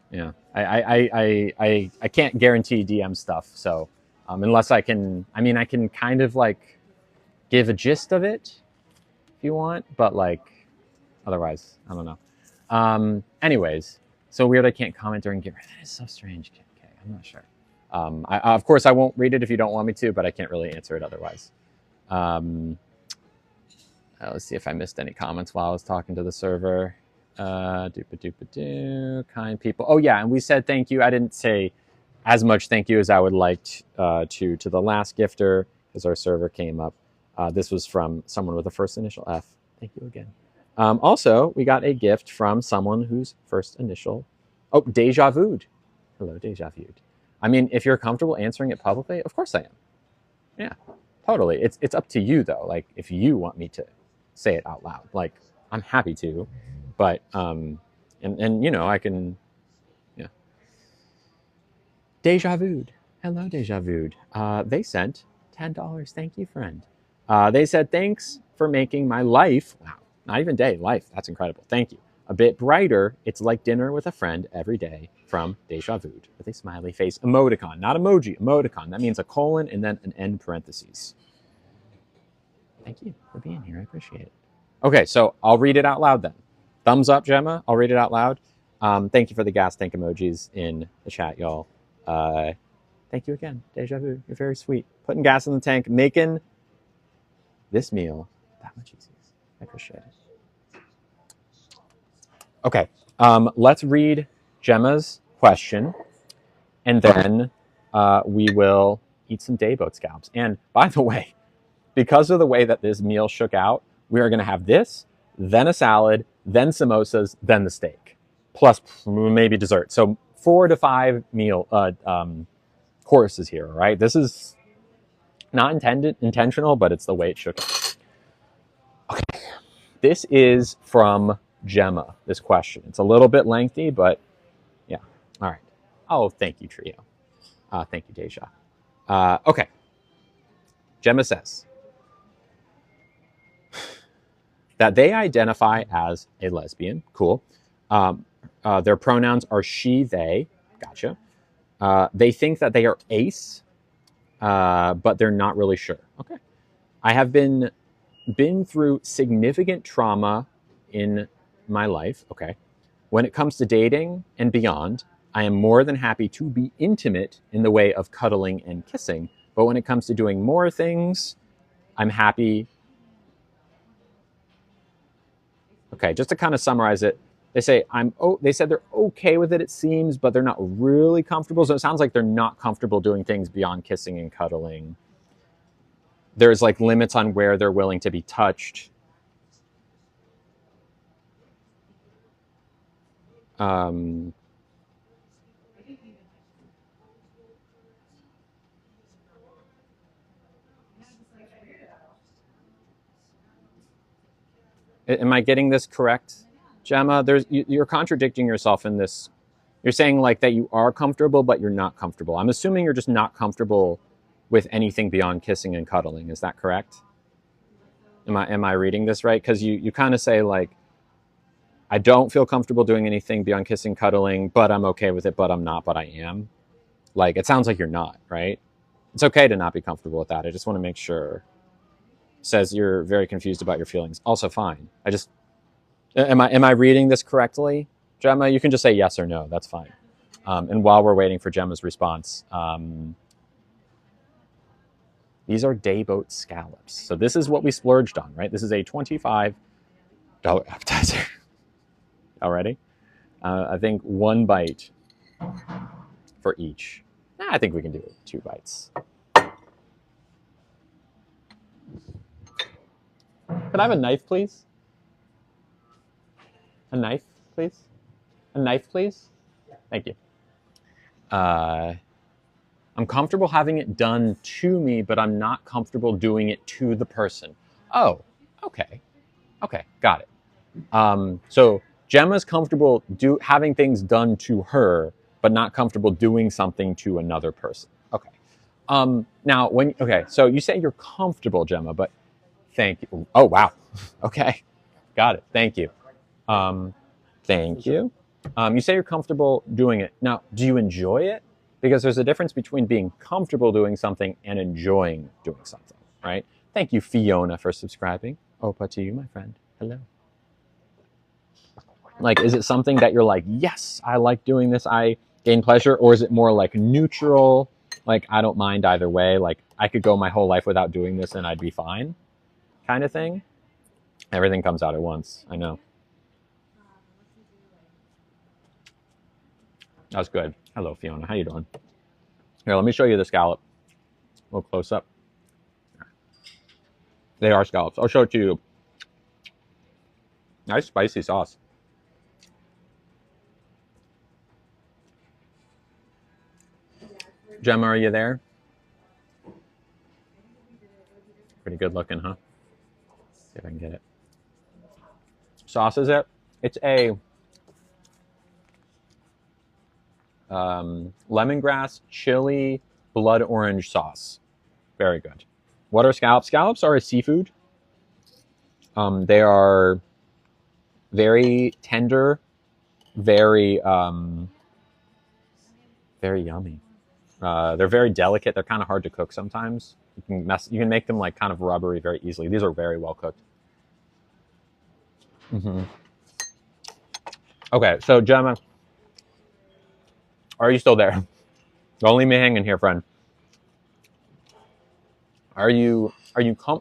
yeah, I can't guarantee DM stuff. So unless I can, I mean, I can kind of like give a gist of it if you want, but like otherwise, I don't know. Anyways, so weird I can't comment during game. That is so strange. Okay, I'm not sure. Of course, I won't read it if you don't want me to, but I can't really answer it otherwise. Let's see if I missed any comments while I was talking to the server. Kind people. Oh yeah, and we said thank you. I didn't say as much thank you as I would like to the last gifter because our server came up. This was from someone with a first initial F. Thank you again. Also, we got a gift from someone whose first initial. Oh, Deja Vu. Hello, Deja Vu. I mean, if you're comfortable answering it publicly, of course I am. Yeah, totally. It's up to you though. Like if you want me to say it out loud, like I'm happy to, but and you know I can. Yeah. Deja Vu. Hello, Deja Vu. They sent $10. Thank you, friend. They said thanks for making my life. Wow, not even day, life. That's incredible. Thank you. A bit brighter. It's like dinner with a friend every day from Deja Vu with a smiley face emoticon, not emoji, emoticon. That means a colon and then an end parentheses. Thank you for being here. I appreciate it. Okay, so I'll read it out loud then. Thumbs up, Gemma. I'll read it out loud. Thank you for the gas tank emojis in the chat, y'all. Thank you again, Deja Vu. You're very sweet. Putting gas in the tank, making this meal that much easier. I appreciate it. Okay, let's read Gemma's question, and then we will eat some dayboat scallops. And by the way, because of the way that this meal shook out, we are going to have this, then a salad, then samosas, then the steak, plus maybe dessert. So 4 to 5 meal courses here, right? This is not intentional, but it's the way it shook out. Okay, this is from Gemma, this question. It's a little bit lengthy, but yeah. All right. Oh, thank you, Trio. Thank you, Deja. Okay. Gemma says that they identify as a lesbian. Cool. Their pronouns are she, they. Gotcha. They think that they are ace, but they're not really sure. Okay. I have been through significant trauma in my life. Okay. When it comes to dating and beyond, I am more than happy to be intimate in the way of cuddling and kissing. But when it comes to doing more things, I'm happy. Okay, just to kind of summarize it, they say they said they're okay with it, it seems, but they're not really comfortable. So it sounds like they're not comfortable doing things beyond kissing and cuddling. There's like limits on where they're willing to be touched. Am I getting this correct, Gemma? You're contradicting yourself in this. You're saying like that you are comfortable, but you're not comfortable. I'm assuming you're just not comfortable with anything beyond kissing and cuddling. Is that correct? Am I reading this right? Because you kind of say like, I don't feel comfortable doing anything beyond kissing, cuddling, but I'm okay with it, but I'm not, but I am. Like, it sounds like you're not, right? It's okay to not be comfortable with that. I just want to make sure. Says you're very confused about your feelings. Also fine. Am I reading this correctly, Gemma? You can just say yes or no. That's fine. And while we're waiting for Gemma's response, these are dayboat scallops. So this is what we splurged on, right? This is a $25 appetizer. Already? I think 1 bite for each. I think we can do it. 2 bites. Could I have a knife, please? A knife, please? A knife, please? Thank you. I'm comfortable having it done to me, but I'm not comfortable doing it to the person. Oh, okay. Okay, got it. So Gemma's comfortable having things done to her, but not comfortable doing something to another person. Okay. Now, so you say you're comfortable, Gemma, but thank you. Oh, wow. Okay. Got it. Thank you. Thank you. You say you're comfortable doing it. Now, do you enjoy it? Because there's a difference between being comfortable doing something and enjoying doing something, right? Thank you, Fiona, for subscribing. Opa to you, my friend. Hello. Like, is it something that you're like, yes, I like doing this, I gain pleasure? Or is it more like neutral? Like, I don't mind either way. Like, I could go my whole life without doing this and I'd be fine kind of thing? Everything comes out at once. I know. That's good. Hello, Fiona. How you doing? Here, let me show you the scallop. A little close up. They are scallops. I'll show it to you. Nice spicy sauce. Gemma, are you there? Pretty good looking, huh? See if I can get it. Sauce is it? It's a lemongrass chili blood orange sauce. Very good. What are scallops? Scallops are a seafood. They are very tender, very very yummy. They're very delicate. They're kind of hard to cook sometimes. You can make them like kind of rubbery very easily. These are very well cooked. Okay, so Gemma, are you still there? Don't leave me hanging here, friend. Are you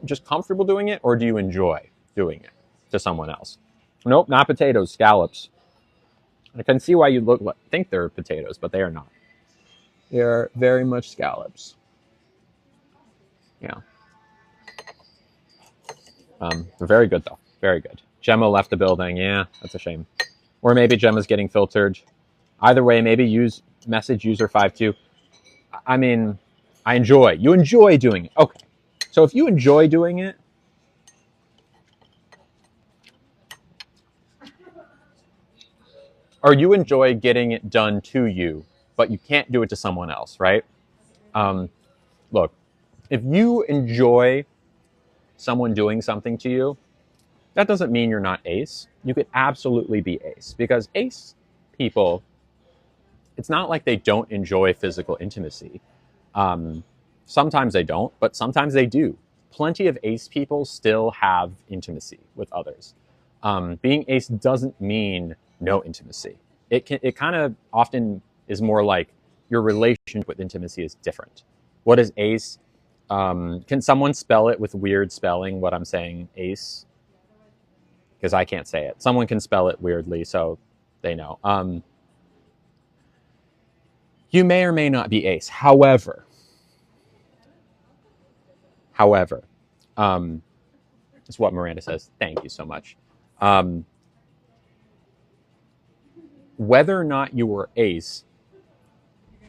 just comfortable doing it, or do you enjoy doing it to someone else? Nope, not potatoes, scallops. I can see why you think they're potatoes, but they are not. They are very much scallops. Yeah. They're very good though. Very good. Gemma left the building. Yeah, that's a shame. Or maybe Gemma's getting filtered. Either way, maybe use message user 52. I mean, you enjoy doing it. Okay. So if you enjoy doing it, or you enjoy getting it done to you, but you can't do it to someone else, right? Look, if you enjoy someone doing something to you, that doesn't mean you're not ace. You could absolutely be ace, because ace people, it's not like they don't enjoy physical intimacy. Sometimes they don't, but sometimes they do. Plenty of ace people still have intimacy with others. Being ace doesn't mean no intimacy. It kind of often is more like your relationship with intimacy is different. What is ace? Can someone spell it with weird spelling, what I'm saying, ace? Because I can't say it. Someone can spell it weirdly, so they know. You may or may not be ace. However, that's what Miranda says. Thank you so much. Whether or not you were ace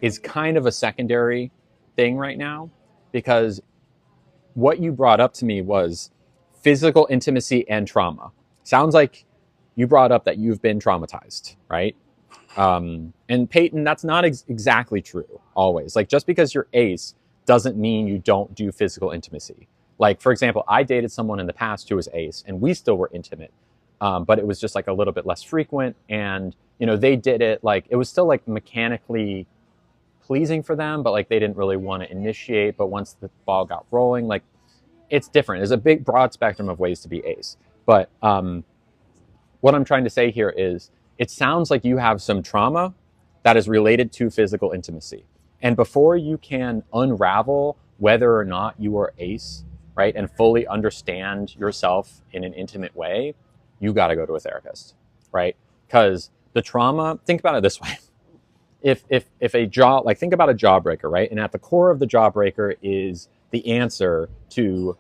is kind of a secondary thing right now, because what you brought up to me was physical intimacy and trauma. Sounds like you brought up that you've been traumatized, right? And Peyton, that's not exactly true always. Like, just because you're ace doesn't mean you don't do physical intimacy. Like, for example, I dated someone in the past who was ace, and we still were intimate, but it was just like a little bit less frequent. And they did it like, it was still like mechanically pleasing for them, but like they didn't really want to initiate. But once the ball got rolling, like, it's different. There's a big broad spectrum of ways to be ace. But what I'm trying to say here is, it sounds like you have some trauma that is related to physical intimacy. And before you can unravel whether or not you are ace, right, and fully understand yourself in an intimate way, you got to go to a therapist, right? Because the trauma, think about it this way. If think about a jawbreaker, right? And at the core of the jawbreaker is the answer to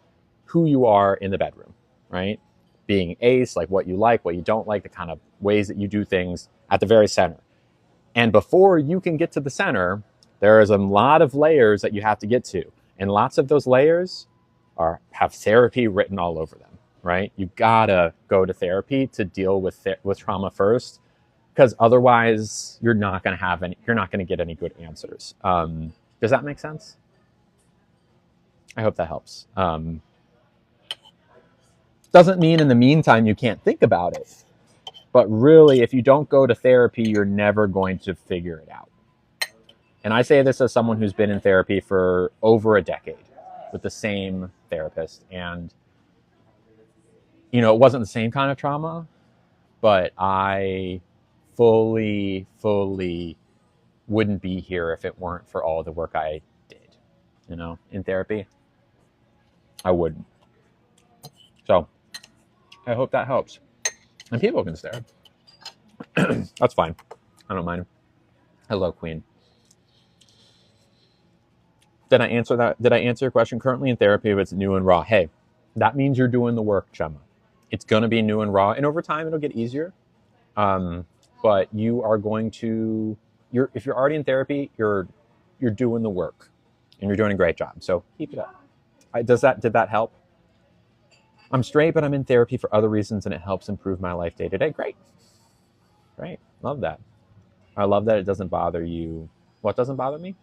who you are in the bedroom, right? Being ace, like what you like, what you don't like, the kind of ways that you do things at the very center. And before you can get to the center, there is a lot of layers that you have to get to. And lots of those layers have therapy written all over them, right? You gotta go to therapy to deal with trauma first, because otherwise you're not going to get any good answers. Does that make sense? I hope that helps. Doesn't mean in the meantime you can't think about it, but really, if you don't go to therapy, you're never going to figure it out. And I say this as someone who's been in therapy for over a decade with the same therapist. And, you know, it wasn't the same kind of trauma, but I fully wouldn't be here if it weren't for all the work I did, you know, in therapy. I wouldn't. So I hope that helps. And people can stare. That's fine. I don't mind. Hello, Queen. Did I answer that? Did I answer your question? Currently in therapy, if it's new and raw, hey, that means you're doing the work, Gemma. It's going to be new and raw. And over time, it'll get easier. But you are going to, if you're already in therapy, you're doing the work and you're doing a great job. So keep it up. Did that help? I'm straight, but I'm in therapy for other reasons and it helps improve my life day to day. Great. Love that. I love that it doesn't bother you. What doesn't bother me?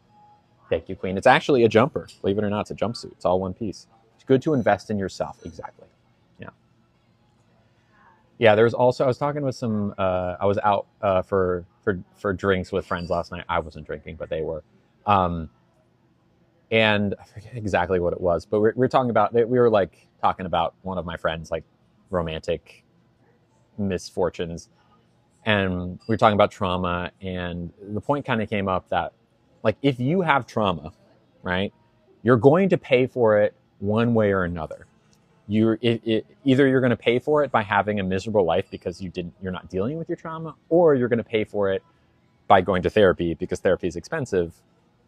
Thank you, Queen. It's actually a jumper. Believe it or not, it's a jumpsuit. It's all one piece. It's good to invest in yourself. Exactly. Yeah. Yeah, there's also, I was talking with some, I was out for drinks with friends last night. I wasn't drinking, but they were. And I forget exactly what it was, but we were talking about, talking about one of my friends, like romantic misfortunes. And we were talking about trauma. And the point kind of came up that, like, if you have trauma, right, you're going to pay for it one way or another. Either you're going to pay for it by having a miserable life because you're not dealing with your trauma, or you're going to pay for it by going to therapy because therapy is expensive.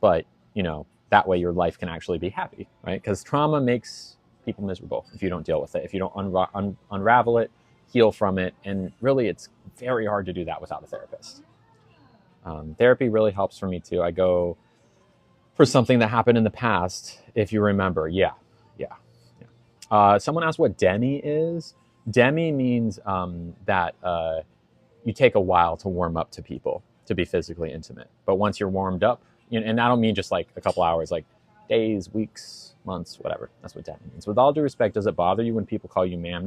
But, you know, that way your life can actually be happy, right? Because trauma makes people miserable if you don't deal with it, if you don't unravel it, heal from it. And really, it's very hard to do that without a therapist. Therapy really helps for me too. I go for something that happened in the past, if you remember. Yeah. Someone asked what Demi is. Demi means that you take a while to warm up to people, to be physically intimate. But once you're warmed up, and I don't mean just like a couple hours, like days, weeks, months, whatever. That's what Demi means. With all due respect, does it bother you when people call you ma'am?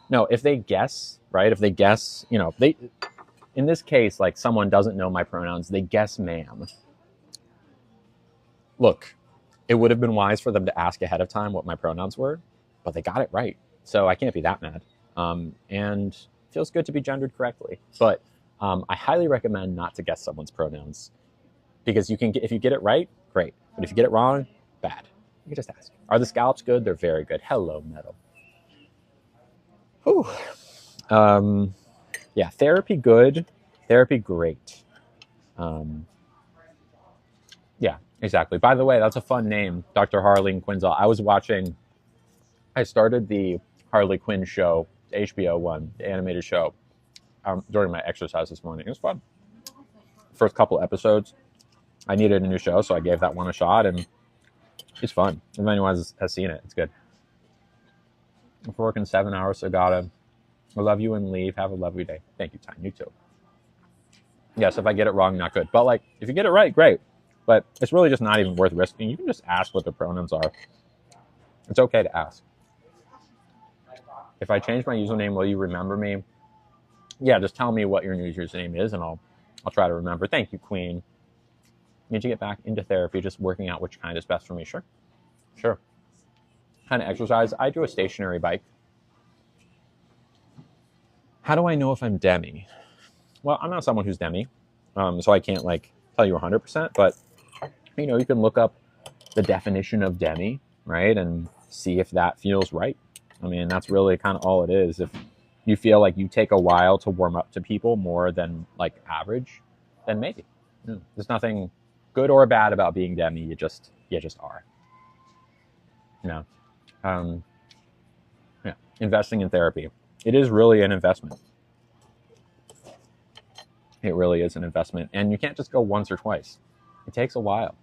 No. If they guess, right? If they guess, in this case, like someone doesn't know my pronouns, they guess ma'am. Look, it would have been wise for them to ask ahead of time what my pronouns were, but they got it right. So I can't be that mad. And it feels good to be gendered correctly. But I highly recommend not to guess someone's pronouns, because if you get it right, great. But if you get it wrong, bad. You can just ask. Are the scallops good? They're very good. Hello, Metal. Whew. Yeah, therapy good, therapy great. Yeah, exactly. By the way, that's a fun name, Dr. Harleen Quinzel. I started the Harley Quinn show, the HBO one, the animated show, during my exercise this morning. It was fun. First couple episodes, I needed a new show, so I gave that one a shot, and it's fun. If anyone has seen it, it's good. I'm working 7 hours, so I love you and leave. Have a lovely day. Thank you, Time. You too. Yes, if I get it wrong, not good. But like, if you get it right, great. But it's really just not even worth risking. You can just ask what the pronouns are. It's okay to ask. If I change my username, will you remember me? Yeah, just tell me what your new username is, and I'll try to remember. Thank you, Queen. Need to get back into therapy, just working out which kind is best for me. Sure. Kind of exercise. I do a stationary bike. How do I know if I'm Demi? Well, I'm not someone who's Demi, so I can't like tell you 100%, but you can look up the definition of Demi, right, and see if that feels right. I mean, that's really kind of all it is. If you feel like you take a while to warm up to people more than like average, then maybe. There's nothing good or bad about being Demi. You just are. Yeah. Investing in therapy. It is really an investment. It really is an investment. And you can't just go once or twice. It takes a while.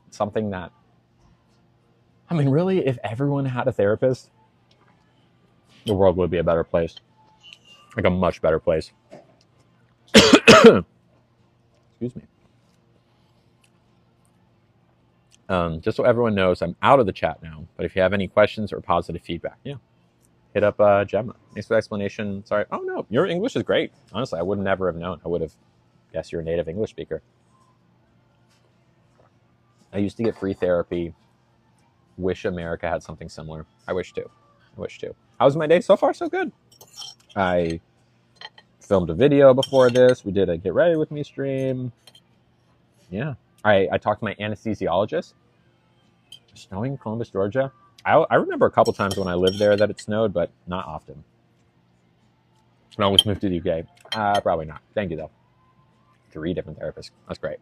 It's something that, I mean, really, if everyone had a therapist, the world would be a better place. Like a much better place. Excuse me. Just so everyone knows, I'm out of the chat now. But if you have any questions or positive feedback, yeah, hit up Gemma. Thanks for the explanation. Sorry. Oh no, your English is great. Honestly, I would never have known. I would have guessed you're a native English speaker. I used to get free therapy. Wish America had something similar. I wish too. I wish too. How was my day? So far, so good. I filmed a video before this. We did a get ready with me stream. Yeah. I talked to my anesthesiologist. Snowing in Columbus, Georgia. I remember a couple times when I lived there that it snowed, but not often. When I almost moved to the UK. Probably not. Thank you, though. 3 different therapists. That's great.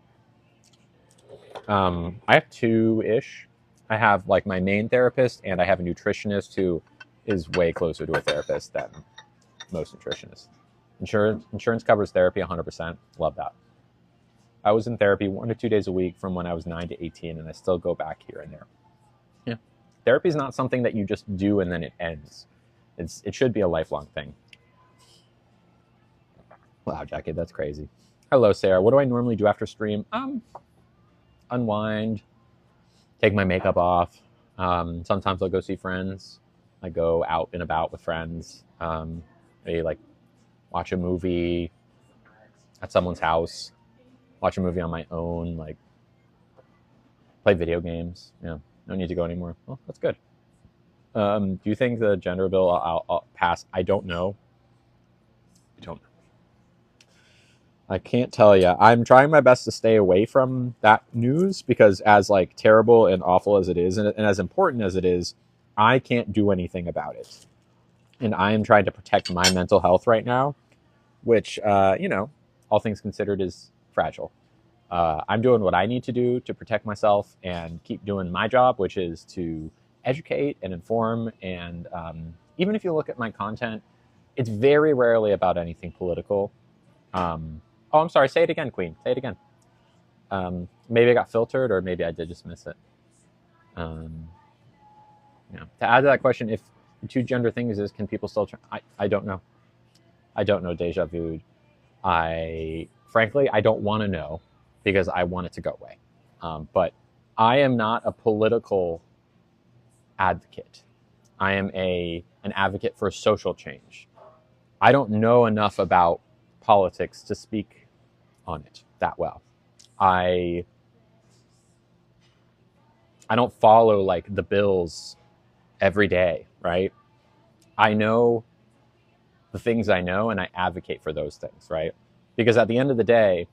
I have 2-ish. I have like my main therapist, and I have a nutritionist who is way closer to a therapist than most nutritionists. Insurance covers therapy 100%. Love that. I was in therapy 1 to 2 days a week from when I was 9 to 18, and I still go back here and there. Yeah. Therapy is not something that you just do and then it ends. It should be a lifelong thing. Wow, Jackie, that's crazy. Hello, Sarah. What do I normally do after stream? Unwind, take my makeup off. Sometimes I'll go see friends. I go out and about with friends. Maybe like watch a movie at someone's house, watch a movie on my own, like play video games. Yeah, no need to go anymore. Well, that's good. Do you think the gender bill I'll pass? I don't know. I can't tell you. I'm trying my best to stay away from that news because as like terrible and awful as it is, and as important as it is, I can't do anything about it. And I am trying to protect my mental health right now, which, all things considered is fragile. I'm doing what I need to do to protect myself and keep doing my job, which is to educate and inform. And even if you look at my content, it's very rarely about anything political. Oh, I'm sorry. Say it again, Queen. Say it again. Maybe I got filtered, or maybe I did just miss it. To add to that question, if the 2 gender things is, can people still? I don't know. I don't know. Deja vu. Frankly, I don't want to know because I want it to go away. But I am not a political advocate. I am an advocate for social change. I don't know enough about politics to speak on it that well. I don't follow like the bills every day, right? I know the things I know and I advocate for those things, right? Because at the end of the day,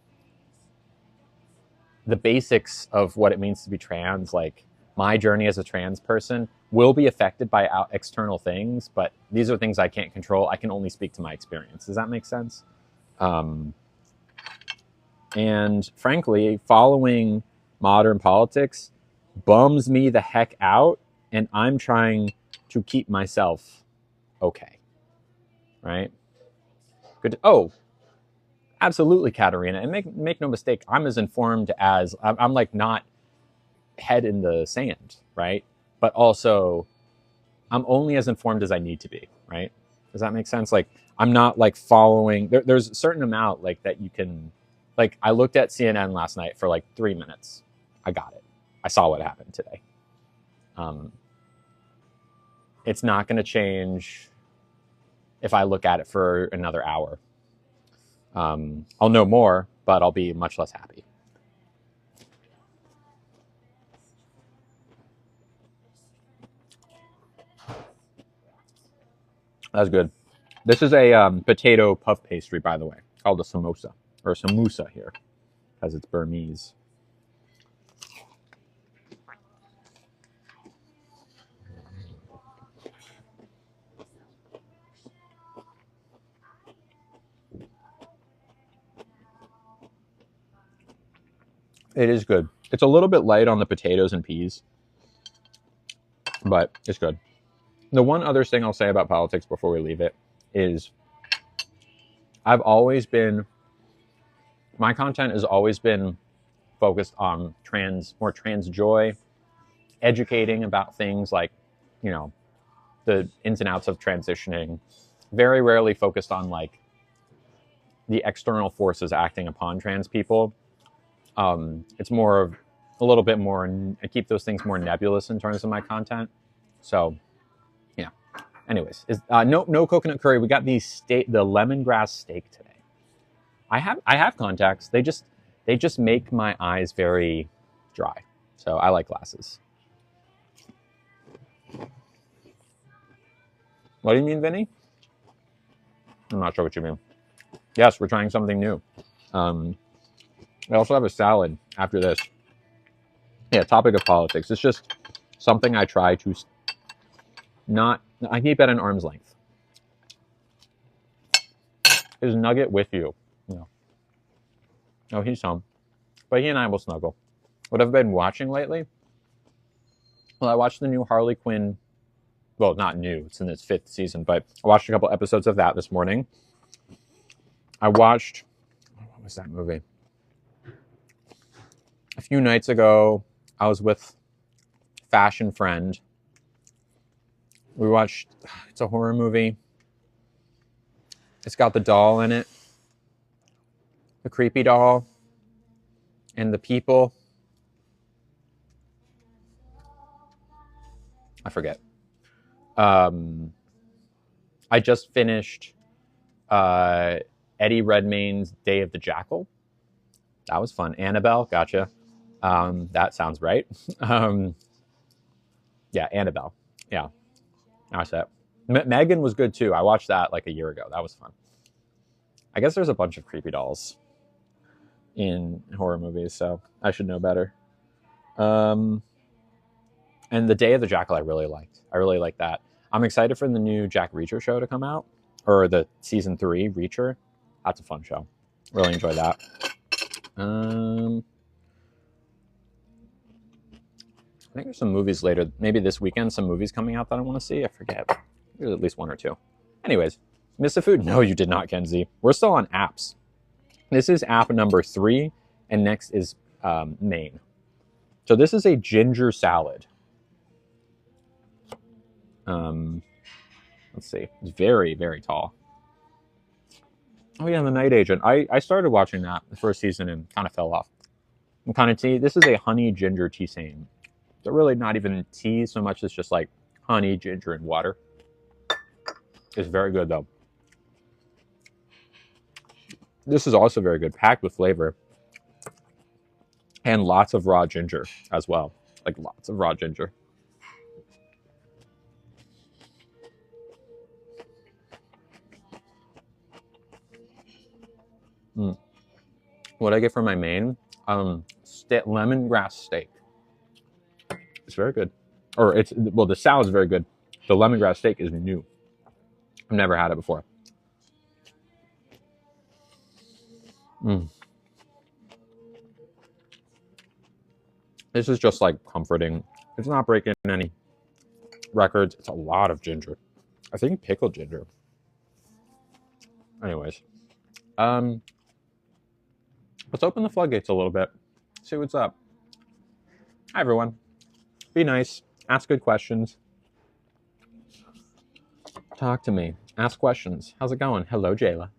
the basics of what it means to be trans, like my journey as a trans person, will be affected by external things, but these are things I can't control. I can only speak to my experience. Does that make sense? And frankly, following modern politics bums me the heck out, and I'm trying to keep myself okay. Right? Good. Oh, absolutely, Katerina. And make no mistake, I'm as informed as I'm like not head in the sand, right? But also, I'm only as informed as I need to be, right? Does that make sense? Like, I'm not like following. There's a certain amount like that you can. Like, I looked at CNN last night for like 3 minutes. I got it. I saw what happened today. It's not going to change if I look at it for another hour. I'll know more, but I'll be much less happy. That's good. This is a potato puff pastry, by the way, called a samosa, or samosa here, because it's Burmese. It is good. It's a little bit light on the potatoes and peas, but it's good. The one other thing I'll say about politics before we leave it is I've always been, my content has always been focused on more trans joy, educating about things like, the ins and outs of transitioning, very rarely focused on like the external forces acting upon trans people. It's more of a little bit more. I keep those things more nebulous in terms of my content. So, yeah. Anyways, no coconut curry. We got the lemongrass steak today. I have contacts. They just make my eyes very dry. So I like glasses. What do you mean, Vinny? I'm not sure what you mean. Yes, we're trying something new. I also have a salad after this. Yeah, topic of politics. It's just something I try to not. I keep at an arm's length. Is Nugget with you? No. Oh, he's home. But he and I will snuggle. What I've been watching lately? Well, I watched the new Harley Quinn. Well, not new. It's in its 5th season, but I watched a couple episodes of that this morning. I watched. What was that movie? A few nights ago, I was with fashion friend. We watched. It's a horror movie. It's got the doll in it. The creepy doll. And the people. I forget. I just finished Eddie Redmayne's Day of the Jackal. That was fun. Annabelle, gotcha. That sounds right. Yeah, Annabelle. Yeah, that's it. Megan was good too. I watched that like a year ago. That was fun. I guess there's a bunch of creepy dolls in horror movies, so I should know better. And the Day of the Jackal I really liked. I really like that. I'm excited for the new Jack Reacher show to come out, or the season 3 Reacher. That's a fun show. Really enjoy that. I think there's some movies later. Maybe this weekend, some movies coming out that I want to see. I forget. There's at least 1 or 2. Anyways, miss the food? No, you did not, Kenzie. We're still on apps. This is app number 3, and next is Maine. So this is a ginger salad. Let's see. It's very, very tall. Oh yeah, The Night Agent. I started watching that the first season and kind of fell off. And kind of tea. This is a honey ginger tisane. They're really not even tea so much as just like honey, ginger, and water. It's very good though. This is also very good, packed with flavor. And lots of raw ginger as well. Like lots of raw ginger. What I get for my main, lemongrass steak. It's very good. Or the salad's very good. The lemongrass steak is new. I've never had it before. This is just like comforting. It's not breaking any records. It's a lot of ginger. I think pickled ginger. Anyways, let's open the floodgates a little bit. See what's up. Hi everyone. Be nice. Ask good questions. Talk to me. Ask questions. How's it going? Hello, Jayla.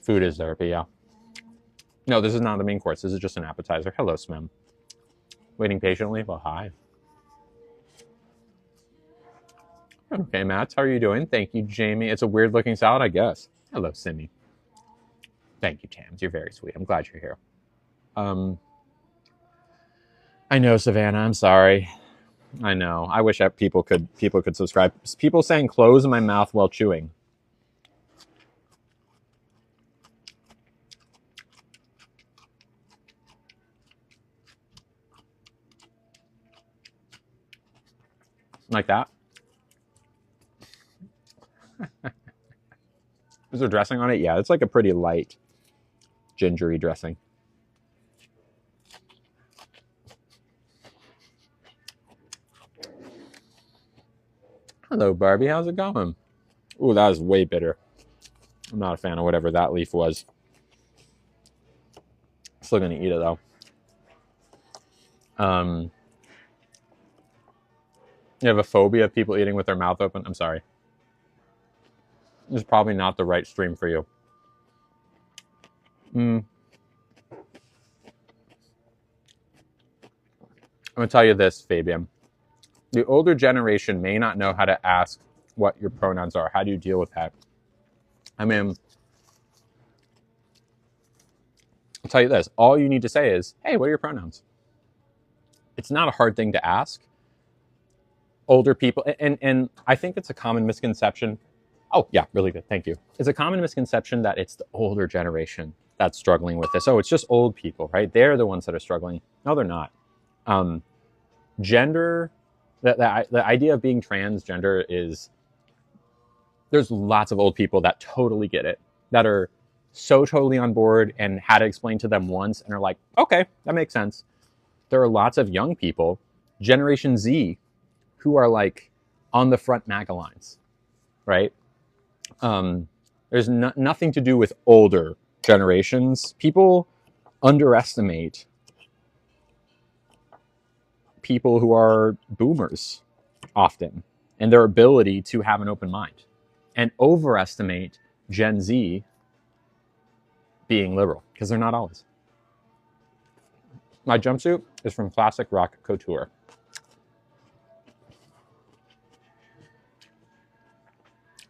Food is therapy, yeah. No, this is not the main course. This is just an appetizer. Hello, Smem. Waiting patiently? Well, hi. Okay, Matt, how are you doing? Thank you, Jamie. It's a weird-looking salad, I guess. Hello, Simi. Thank you, Tams. You're very sweet. I'm glad you're here. I know, Savannah. I'm sorry. I know. I wish people could subscribe. People saying close my mouth while chewing. Like that. Is there dressing on it? Yeah, it's like a pretty light gingery dressing. Hello, Barbie. How's it going? Ooh, that is way bitter. I'm not a fan of whatever that leaf was. Still gonna eat it though. You have a phobia of people eating with their mouth open? I'm sorry. is probably not the right stream for you. I'm going to tell you this, Fabian. The older generation may not know how to ask what your pronouns are. How do you deal with that? I mean, I'll tell you this. All you need to say is, hey, what are your pronouns? It's not a hard thing to ask. Older people, and I think it's a common misconception. Oh, yeah, really good. Thank you. It's a common misconception that it's the older generation that's struggling with this. Oh, it's just old people, right? They're the ones that are struggling. No, they're not. Gender, the idea of being transgender is, there's lots of old people that totally get it, that are so totally on board and had to explain to them once and are like, okay, that makes sense. There are lots of young people, Generation Z, who are like on the front MAGA lines, right? There's nothing to do with older generations. People underestimate people who are boomers often and their ability to have an open mind, and overestimate Gen Z being liberal, because they're not always. My jumpsuit is from Classic Rock Couture.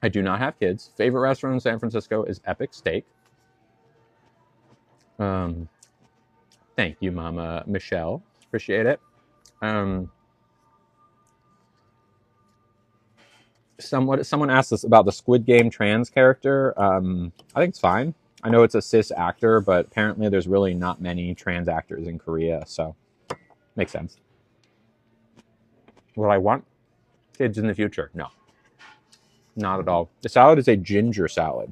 I do not have kids. Favorite restaurant in San Francisco is Epic Steak. Thank you, Mama Michelle. Appreciate it. Someone asked us about the Squid Game trans character. I think it's fine. I know it's a cis actor, but apparently there's really not many trans actors in Korea, so makes sense. Will I want kids in the future? No. Not at all. The salad is a ginger salad.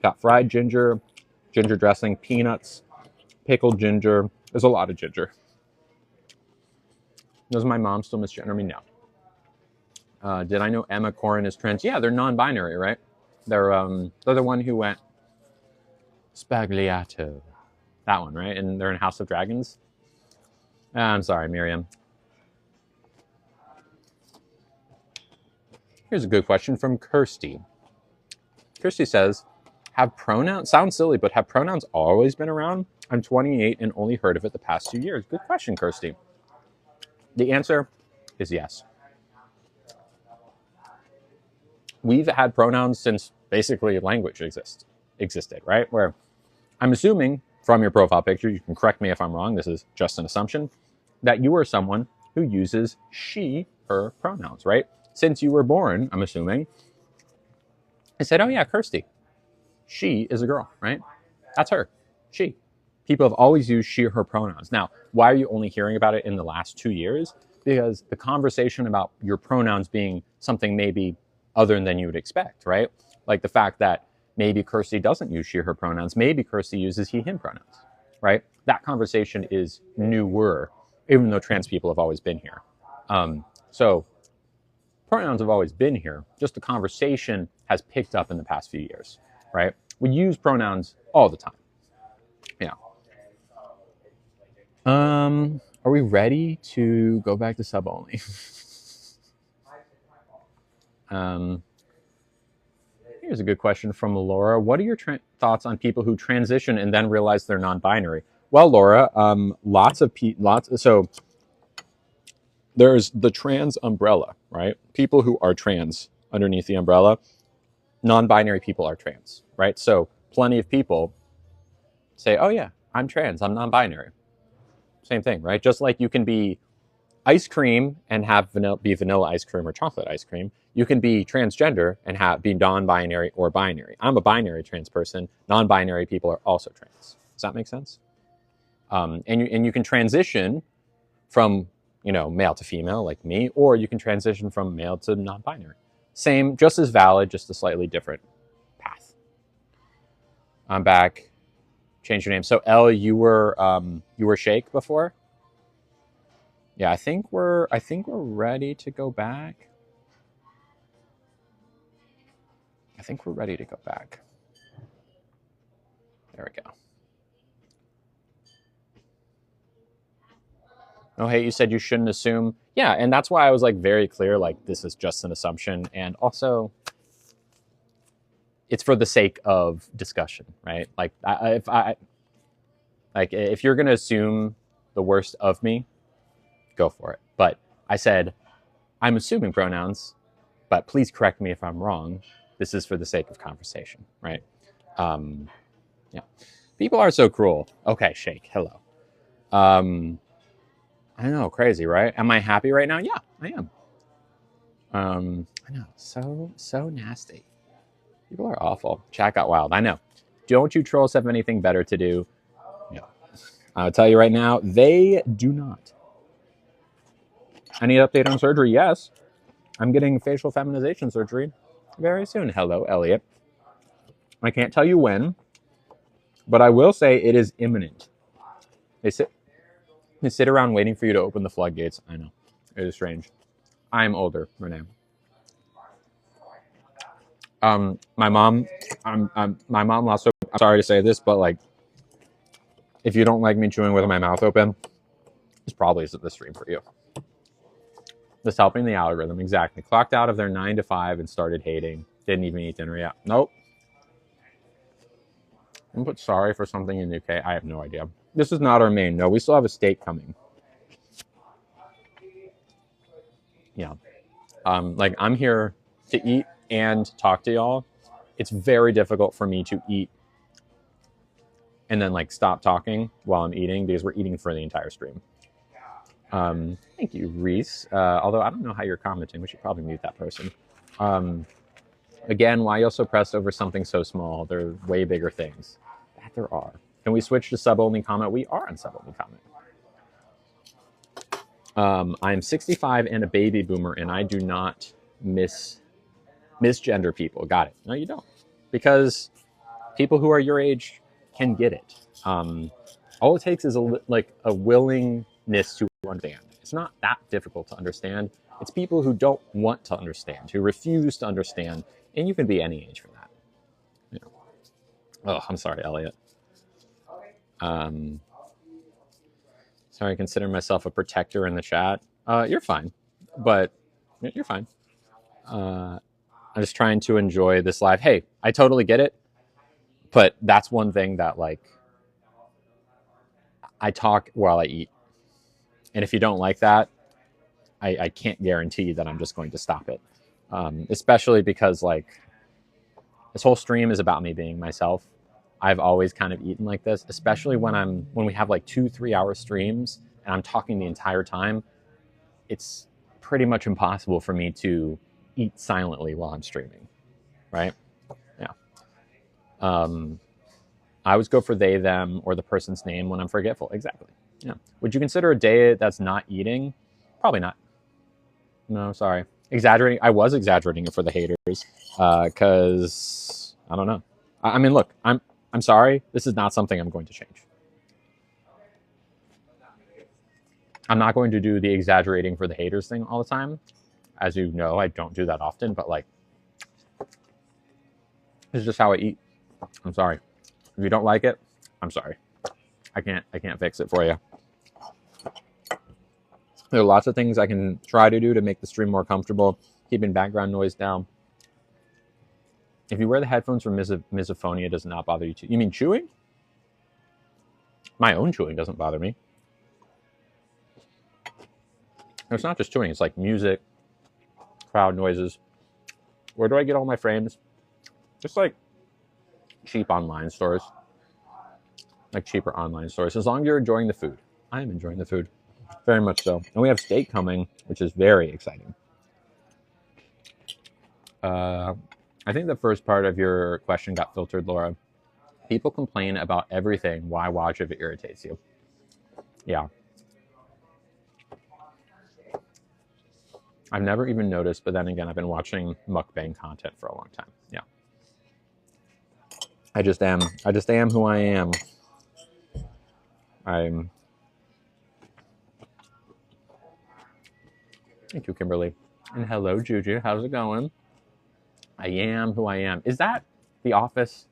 Got fried ginger, ginger dressing, peanuts, pickled ginger. There's a lot of ginger. Does my mom still misgender me? No. Did I know Emma Corrin is trans? Yeah, they're non-binary, right? They're the one who went Spagliato. That one, right? And they're in House of Dragons. I'm sorry, Miriam. Here's a good question from Kirsty. Kirsty says, have pronouns, sounds silly, but have pronouns always been around? I'm 28 and only heard of it the past 2 years. Good question, Kirsty. The answer is yes. We've had pronouns since basically language existed, right? Where I'm assuming from your profile picture, you can correct me if I'm wrong, this is just an assumption, that you are someone who uses she, her pronouns, right? Since you were born, I'm assuming, I said, oh yeah, Kirsty. She is a girl, right? That's her. She. People have always used she or her pronouns. Now, why are you only hearing about it in the last 2 years? Because the conversation about your pronouns being something maybe other than you would expect, right? Like the fact that maybe Kirsty doesn't use she or her pronouns. Maybe Kirsty uses he, him pronouns, right? That conversation is newer, even though trans people have always been here. So pronouns have always been here. Just the conversation has picked up in the past few years, right? We use pronouns all the time. Yeah. Are we ready to go back to sub only? Here's a good question from Laura. What are your thoughts on people who transition and then realize they're non-binary? Well, Laura, so there's the trans umbrella, right? People who are trans underneath the umbrella. Non-binary people are trans, right? So plenty of people say, oh yeah, I'm trans, I'm non-binary. Same thing, right? Just like you can be ice cream and have vanilla ice cream or chocolate ice cream, you can be transgender and be non-binary or binary. I'm a binary trans person. Non-binary people are also trans. Does that make sense? And you can transition from male to female like me, or you can transition from male to non-binary. Same, just as valid, just a slightly different path. I'm back. Change your name. So Elle, you were Shake before? Yeah, I think we're ready to go back. I think we're ready to go back. There we go. Oh, hey, you said you shouldn't assume. Yeah, and that's why I was like very clear, like this is just an assumption. And also, it's for the sake of discussion, right? Like if you're gonna assume the worst of me, go for it. But I said I'm assuming pronouns, but please correct me if I'm wrong. This is for the sake of conversation, right? Yeah. People are so cruel. Okay, Shake. Hello. I know, crazy, right? Am I happy right now? Yeah, I am. I know, so nasty. People are awful. Chat got wild. I know. Don't you trolls have anything better to do? Yeah. I'll tell you right now, they do not. Any update on surgery? Yes. I'm getting facial feminization surgery very soon. Hello, Elliot. I can't tell you when, but I will say it is imminent. They sit around waiting for you to open the floodgates. I know. It is strange. I'm older, Renee. My mom, my mom also, I'm sorry to say this, but like, if you don't like me chewing with my mouth open, this probably isn't the stream for you. Just helping the algorithm, exactly. Clocked out of their 9 to 5 and started hating. Didn't even eat dinner yet. Nope. I'm put sorry for something in the UK. I have no idea. This is not our main. No, we still have a steak coming. Yeah. Like I'm here to eat and talk to y'all. It's very difficult for me to eat and then like stop talking while I'm eating because we're eating for the entire stream. Thank you, Reese. Although I don't know how you're commenting, we should probably mute that person. Again, why are you so pressed over something so small? There are way bigger things. That there are. Can we switch to sub-only comment? We are on sub-only comment. I'm 65 and a baby boomer, and I do not misgender people. Got it. No, you don't. Because people who are your age can get it. All it takes is a willingness to understand. It's not that difficult to understand. It's people who don't want to understand, who refuse to understand, and you can be any age for that. You know. Oh, I'm sorry, Elliot. Sorry, I consider myself a protector in the chat. You're fine, but you're fine. I'm just trying to enjoy this live. Hey, I totally get it, but that's one thing that like I talk while I eat, and if you don't like that, I can't guarantee that I'm just going to stop it. Especially because like this whole stream is about me being myself. I've always kind of eaten like this, especially when we have like 2-3 hour streams and I'm talking the entire time. It's pretty much impossible for me to eat silently while I'm streaming, right? Yeah. I always go for they, them, or the person's name when I'm forgetful. Exactly. Yeah. Would you consider a day that's not eating? Probably not. No, sorry. Exaggerating. I was exaggerating it for the haters because I don't know. I mean, look, I'm sorry. This is not something I'm going to change. I'm not going to do the exaggerating for the haters thing all the time. As you know, I don't do that often, but like, this is just how I eat. I'm sorry. If you don't like it, I'm sorry. I can't fix it for you. There are lots of things I can try to do to make the stream more comfortable, keeping background noise down. If you wear the headphones for misophonia, does not bother you too. You mean chewing? My own chewing doesn't bother me. It's not just chewing. It's like music, crowd noises. Where do I get all my frames? Just like cheap online stores. Like cheaper online stores. As long as you're enjoying the food. I am enjoying the food. Very much so. And we have steak coming, which is very exciting. I think the first part of your question got filtered, Laura. People complain about everything. Why watch if it irritates you? Yeah. I've never even noticed, but then again, I've been watching mukbang content for a long time. Yeah. I just am who I am. Thank you, Kimberly. And hello, Juju. How's it going? I am who I am. Is that The Office?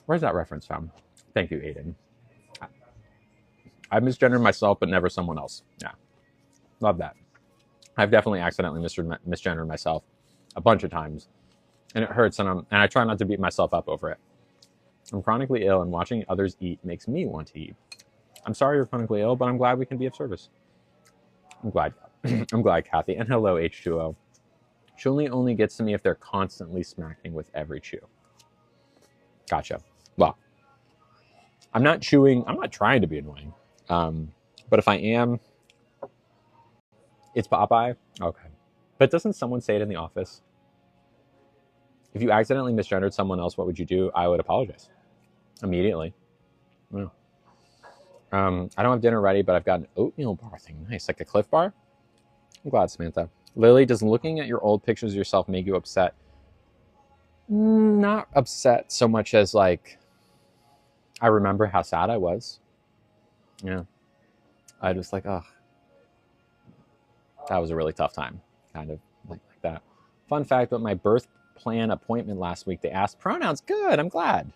Where's that reference from? Thank you, Aiden. I've misgendered myself, but never someone else. Yeah. Love that. I've definitely accidentally misgendered myself a bunch of times. and it hurts, and I try not to beat myself up over it. I'm chronically ill, and watching others eat makes me want to eat. I'm sorry you're chronically ill, but I'm glad we can be of service. I'm glad. I'm glad, Kathy. And hello, H2O. Chewing only gets to me if they're constantly smacking with every chew. Gotcha. Well, I'm not chewing. I'm not trying to be annoying. But if I am, it's Popeye. Okay. But doesn't someone say it in the office? If you accidentally misgendered someone else, what would you do? I would apologize immediately. Yeah. I don't have dinner ready, but I've got an oatmeal bar thing. Nice, like a Cliff Bar. I'm glad, Samantha. Lily, does looking at your old pictures of yourself make you upset? Not upset so much as like I remember how sad I was. Yeah, I just like, oh, that was a really tough time, kind of like that. Fun fact about my birth plan appointment last week, they asked pronouns. Good, I'm glad.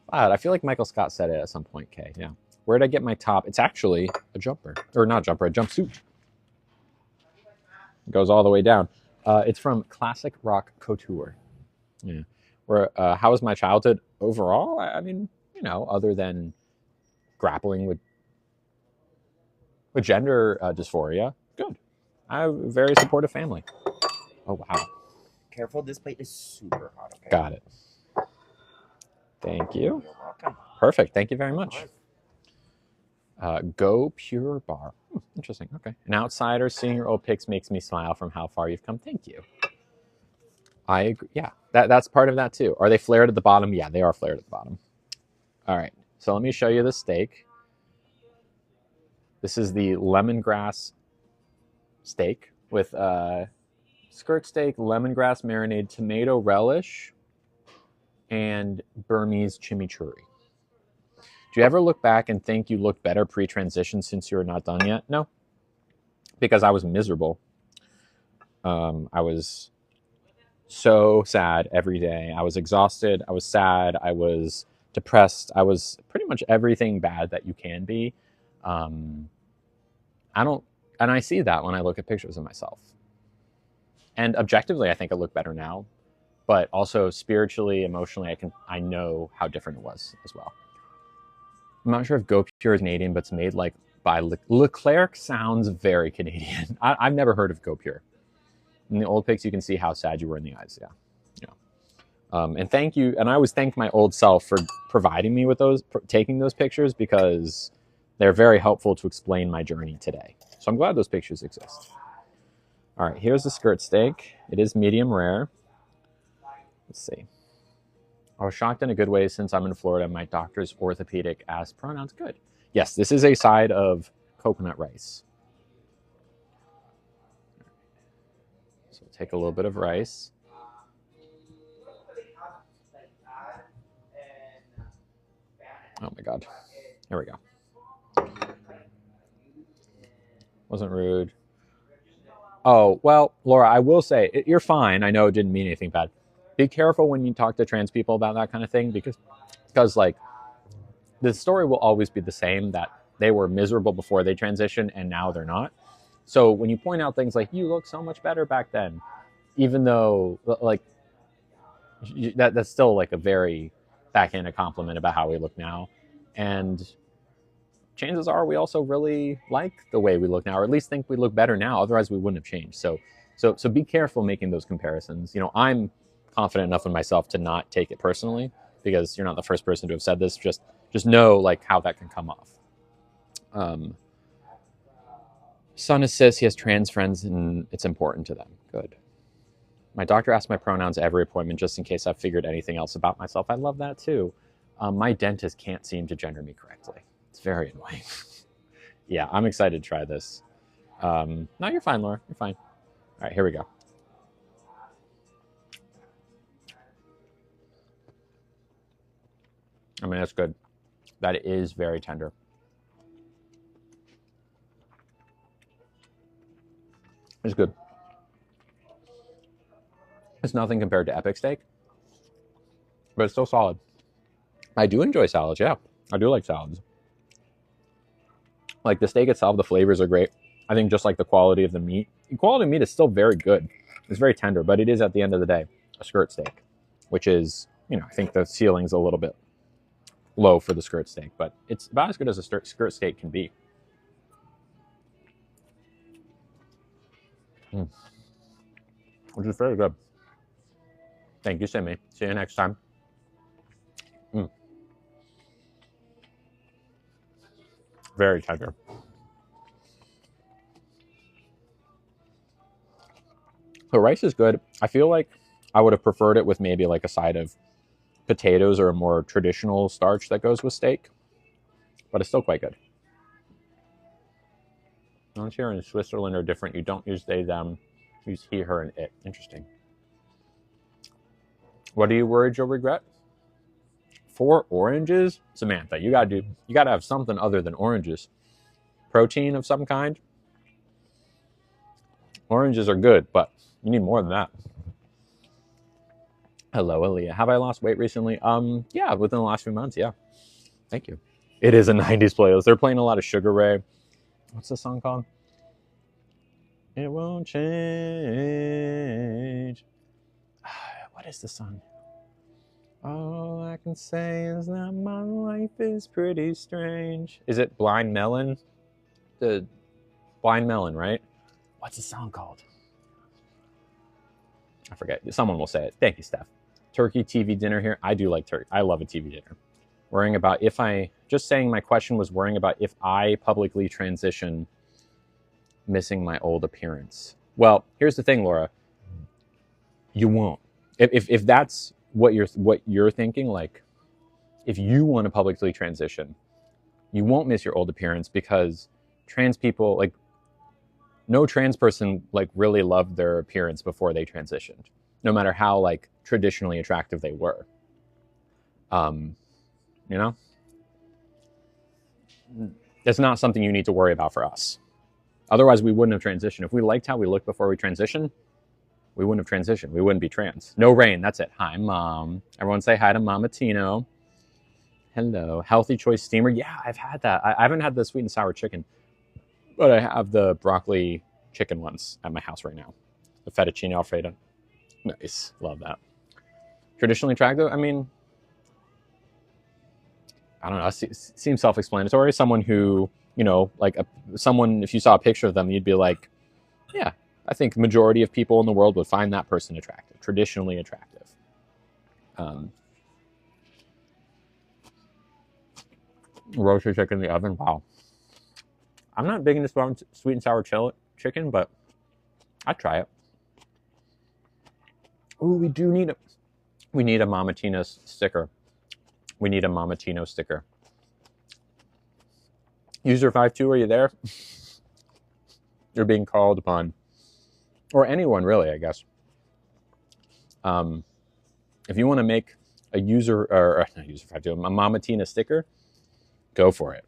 I feel like Michael Scott said it at some point. Okay, yeah. Where did I get my top? It's actually a jumper, or not jumper, a jumpsuit. It goes all the way down. It's from Classic Rock Couture. Yeah. Where how was my childhood overall? I mean, you know, other than grappling with gender dysphoria, good. I have a very supportive family. Oh wow. Careful, this plate is super hot. Okay. Got it. Thank you. You're welcome. Perfect. Thank you very much. Go Pure Bar. Interesting. Okay. An outsider seeing your old pics makes me smile from how far you've come. Thank you. I agree. Yeah, that's part of that too. Are they flared at the bottom? Yeah, they are flared at the bottom. All right. So let me show you the steak. This is the lemongrass steak with skirt steak, lemongrass marinade, tomato relish, and Burmese chimichurri. Do you ever look back and think you look better pre-transition since you're not done yet? No, because I was miserable. I was so sad every day. I was exhausted. I was sad. I was depressed. I was pretty much everything bad that you can be. And I see that when I look at pictures of myself. And objectively, I think I look better now, but also spiritually, emotionally, I know how different it was as well. I'm not sure if Go Pure is Canadian, but it's made like by Leclerc. Sounds very Canadian. I've never heard of Go Pure. In the old pics, you can see how sad you were in the eyes. Yeah. And thank you. And I always thank my old self for providing me with those, taking those pictures, because they're very helpful to explain my journey today. So I'm glad those pictures exist. All right, here's the skirt steak. It is medium rare. Let's see. I was shocked in a good way since I'm in Florida. My doctor's orthopedic asked pronouns. Good. Yes, this is a side of coconut rice. So we'll take a little bit of rice. Oh my God. Here we go. Wasn't rude. Oh, well, Laura, I will say, you're fine. I know it didn't mean anything bad. Be careful when you talk to trans people about that kind of thing, because like the story will always be the same, that they were miserable before they transitioned and now they're not. So when you point out things like, you look so much better back then, even though like that's still like a very backhanded compliment about how we look now. And chances are we also really like the way we look now, or at least think we look better now. Otherwise we wouldn't have changed. So be careful making those comparisons. You know, I'm confident enough in myself to not take it personally, because you're not the first person to have said this. Just know like how that can come off. Son is cis, he has trans friends, and it's important to them. Good. My doctor asks my pronouns at every appointment just in case I've figured anything else about myself. I love that too. My dentist can't seem to gender me correctly. It's very annoying. Yeah, I'm excited to try this. No, you're fine, Laura. You're fine. All right, here we go. I mean, that's good. That is very tender. It's good. It's nothing compared to Epic Steak, but it's still solid. I do enjoy salads, yeah. I do like salads. Like the steak itself, the flavors are great. I think just like the quality of the meat. The quality of meat is still very good. It's very tender, but it is at the end of the day a skirt steak, which is, you know, I think the ceiling's a little bit low for the skirt steak, but it's about as good as a skirt steak can be. Which is very good. Thank you, Simi. See you next time. Very tender. The rice is good. I feel like I would have preferred it with maybe like a side of potatoes or a more traditional starch that goes with steak, but it's still quite good. Once here in Switzerland are different. You don't use they, them. You use he, her, and it. Interesting. What are you worried you'll regret? 4 oranges? Samantha, you gotta have something other than oranges. Protein of some kind. Oranges are good, but you need more than that. Hello, Aaliyah. Have I lost weight recently? Yeah, within the last few months, yeah. Thank you. It is a 90s playlist. They're playing a lot of Sugar Ray. What's the song called? It won't change. What is the song? All I can say is that my life is pretty strange. Is it Blind Melon? The Blind Melon, right? What's the song called? I forget. Someone will say it. Thank you, Steph. Turkey TV dinner here. I do like turkey. I love a TV dinner. Worrying about if I, just saying my question was worrying about if I publicly transition, missing my old appearance. Well, here's the thing, Laura. You won't. If that's what you're thinking, like if you want to publicly transition, you won't miss your old appearance because trans people, like no trans person like really loved their appearance before they transitioned, no matter how like traditionally attractive they were. You know, it's not something you need to worry about for us. Otherwise, we wouldn't have transitioned. If we liked how we looked before we transitioned, we wouldn't have transitioned. We wouldn't be trans. No rain. That's it. Hi, Mom. Everyone say hi to Mama Tino. Hello. Healthy Choice Steamer. Yeah, I've had that. I haven't had the sweet and sour chicken, but I have the broccoli chicken ones at my house right now. The fettuccine alfredo. Nice. Love that. Traditionally attractive? I mean, I don't know. It seems self-explanatory. Someone who, you know, like someone, if you saw a picture of them, you'd be like, yeah, I think majority of people in the world would find that person attractive, traditionally attractive. Roasted chicken in the oven. Wow. I'm not big into sweet and sour chicken, but I'd try it. Ooh, we need a Mama Tina sticker. We need a Mama Tino sticker. User 52, are you there? You're being called upon. Or anyone, really, I guess. If you want to make a not user 52, a Mama Tina sticker, go for it.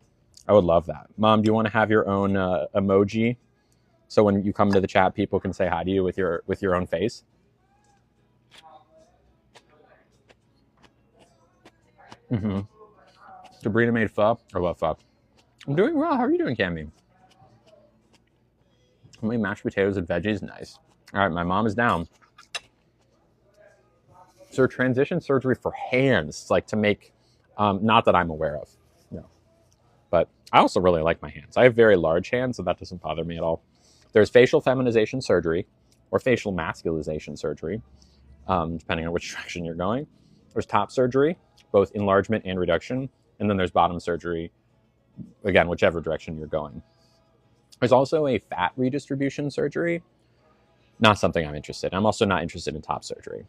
I would love that. Mom, do you want to have your own emoji? So when you come to the chat, people can say hi to you with your own face? Mm-hmm. Sabrina made pho. Or what pho? I'm doing well. How are you doing, Cammy? Only mashed potatoes and veggies. Nice. All right, my mom is down. So transition surgery for hands, like to make, not that I'm aware of, no. But I also really like my hands. I have very large hands, so that doesn't bother me at all. There's facial feminization surgery or facial masculization surgery, depending on which direction you're going. There's top surgery, both enlargement and reduction. And then there's bottom surgery, again, whichever direction you're going. There's also a fat redistribution surgery. Not something I'm interested in. I'm also not interested in top surgery.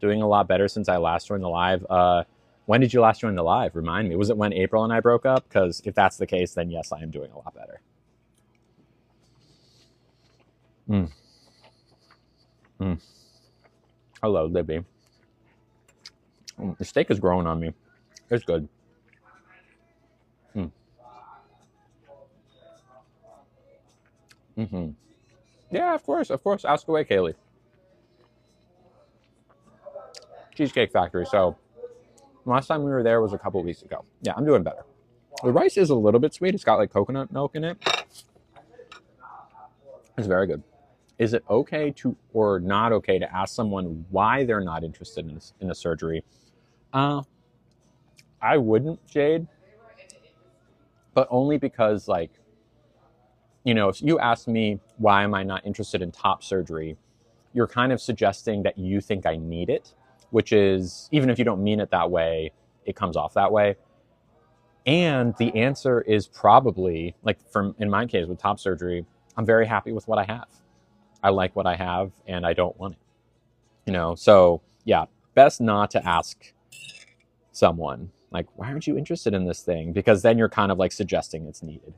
Doing a lot better since I last joined the live. When did you last join the live? Remind me. Was it when April and I broke up? Because if that's the case, then yes, I am doing a lot better. Hello, Libby. The steak is growing on me. It's good. Yeah, of course. Ask away, Kaylee. Cheesecake Factory. So last time we were there was a couple weeks ago. Yeah, I'm doing better. The rice is a little bit sweet. It's got like coconut milk in it. It's very good. Is it okay to or not okay to ask someone why they're not interested in a surgery? Uh, I wouldn't, Jade, but only because, like, if you ask me why am I not interested in top surgery, you're kind of suggesting that you think I need it, which is, even if you don't mean it that way, it comes off that way. And the answer is probably, like, in my case with top surgery, I'm very happy with what I have. I like what I have and I don't want it. So yeah, best not to ask someone like, why aren't you interested in this thing? Because then you're kind of like suggesting it's needed.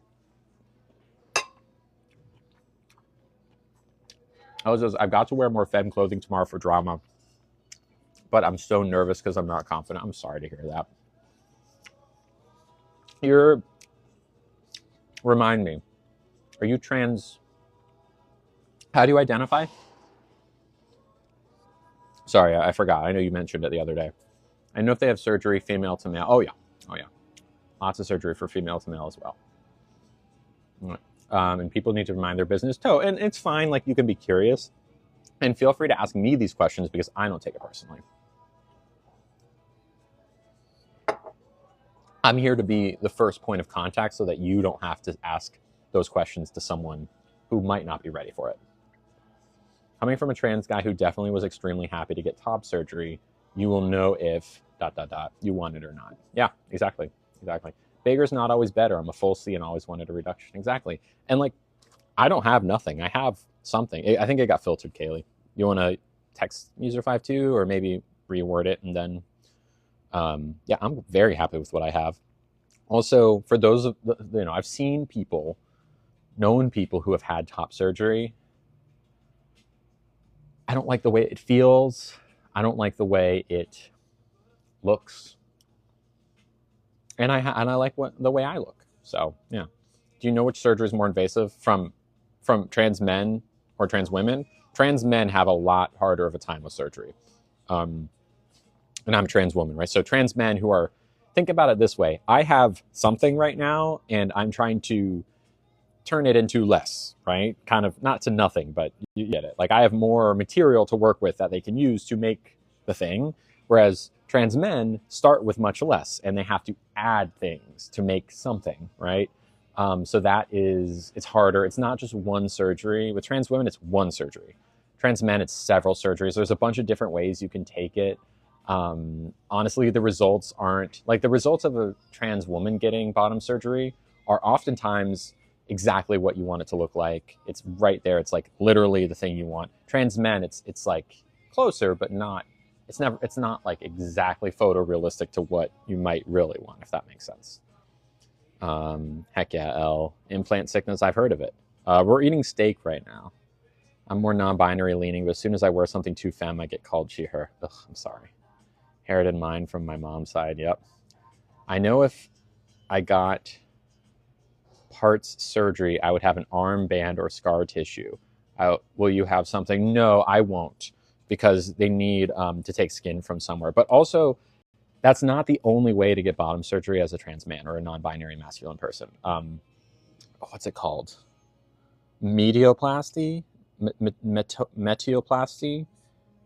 I've got to wear more femme clothing tomorrow for drama, but I'm so nervous because I'm not confident. I'm sorry to hear that. Remind me, are you trans? How do you identify? Sorry, I forgot. I know you mentioned it the other day. I know if they have surgery, female to male. Oh yeah. Lots of surgery for female to male as well. And people need to mind their business too. And it's fine. Like, you can be curious, and feel free to ask me these questions because I don't take it personally. I'm here to be the first point of contact so that you don't have to ask those questions to someone who might not be ready for it. Coming from a trans guy who definitely was extremely happy to get top surgery, you will know if ... you want it or not. Yeah, exactly. Bigger's not always better. I'm a full C and always wanted a reduction. Exactly. And like, I don't have nothing. I have something. I think it got filtered, Kaylee. You want to text user52 or maybe reword it, and then yeah, I'm very happy with what I have. Also, for those of I've seen known people who have had top surgery. I don't like the way it feels. I don't like the way it looks. And I like the way I look. So yeah. Do you know which surgery is more invasive from trans men or trans women? Trans men have a lot harder of a time with surgery. And I'm a trans woman, right? So trans men think about it this way. I have something right now and I'm trying to turn it into less, right? Kind of not to nothing, but you get it. Like, I have more material to work with that they can use to make the thing. Whereas trans men start with much less and they have to add things to make something, right? So it's harder. It's not just one surgery. With trans women, it's one surgery. Trans men, it's several surgeries. There's a bunch of different ways you can take it. Honestly, the results aren't like the results of a trans woman getting bottom surgery are oftentimes exactly what you want it to look like. It's right there. It's like literally the thing you want. Trans men, it's like closer, but not. It's not like exactly photorealistic to what you might really want, if that makes sense. Heck yeah, L. Implant sickness, I've heard of it. We're eating steak right now. I'm more non-binary leaning, but as soon as I wear something too femme, I get called she, her. Ugh, I'm sorry. Inherited mine from my mom's side, yep. I know if I got parts surgery, I would have an armband or scar tissue. Will you have something? No, I won't, because they need to take skin from somewhere. But also, that's not the only way to get bottom surgery as a trans man or a non-binary masculine person. What's it called? Medioplasty? Metioplasty?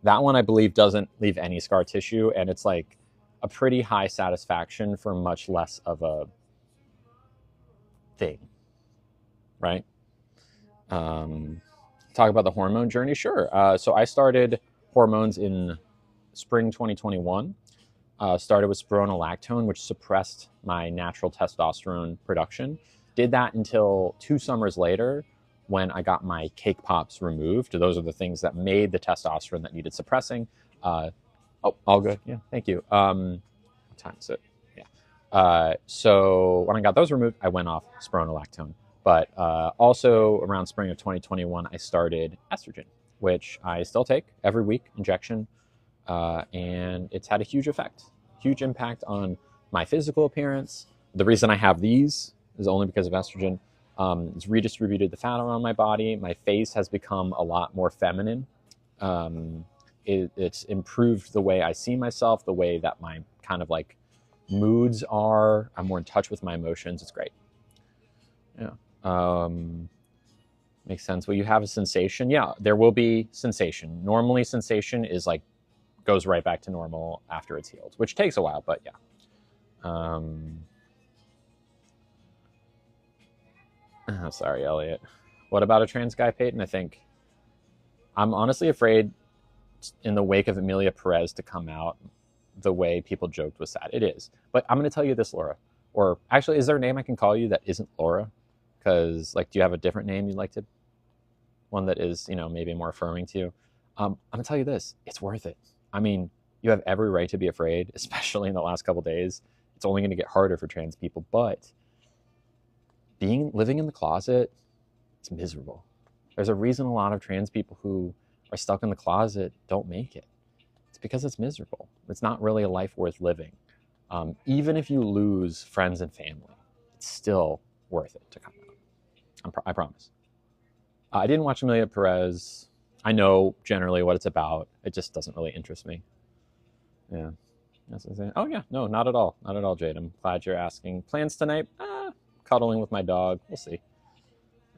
That one, I believe, doesn't leave any scar tissue, and it's like a pretty high satisfaction for much less of a thing, right? Talk about the hormone journey? Sure. So I started hormones in spring 2021. Started with spironolactone, which suppressed my natural testosterone production. Did that until 2 summers later, when I got my cake pops removed. Those are the things that made the testosterone that needed suppressing. All good. Yeah, thank you. What time is it? Yeah. So when I got those removed, I went off spironolactone. But also around spring of 2021, I started estrogen, which I still take every week, injection. And it's had a huge impact on my physical appearance. The reason I have these is only because of estrogen. It's redistributed the fat around my body. My face has become a lot more feminine. It's improved the way I see myself, the way that my kind of like moods are. I'm more in touch with my emotions. It's great. Yeah. Makes sense. Will you have a sensation? Yeah, there will be sensation. Normally, sensation is like goes right back to normal after it's healed, which takes a while, but yeah. Oh, sorry, Elliot. What about a trans guy, Peyton? I think I'm honestly afraid in the wake of Amelia Perez to come out the way people joked was sad. It is. But I'm going to tell you this, Laura. Or actually, is there a name I can call you that isn't Laura? Because, like, do you have a different name you'd like to? One that is, maybe more affirming to you? I'm going to tell you this. It's worth it. I mean, you have every right to be afraid, especially in the last couple days. It's only going to get harder for trans people. But living in the closet, it's miserable. There's a reason a lot of trans people who are stuck in the closet don't make it. It's because it's miserable. It's not really a life worth living. Even if you lose friends and family, it's still worth it to come out. I promise. I didn't watch Amelia Perez. I know generally what it's about. It just doesn't really interest me. Yeah. Oh, yeah. No, not at all. Not at all, Jade. I'm glad you're asking. Plans tonight? Cuddling with my dog. We'll see.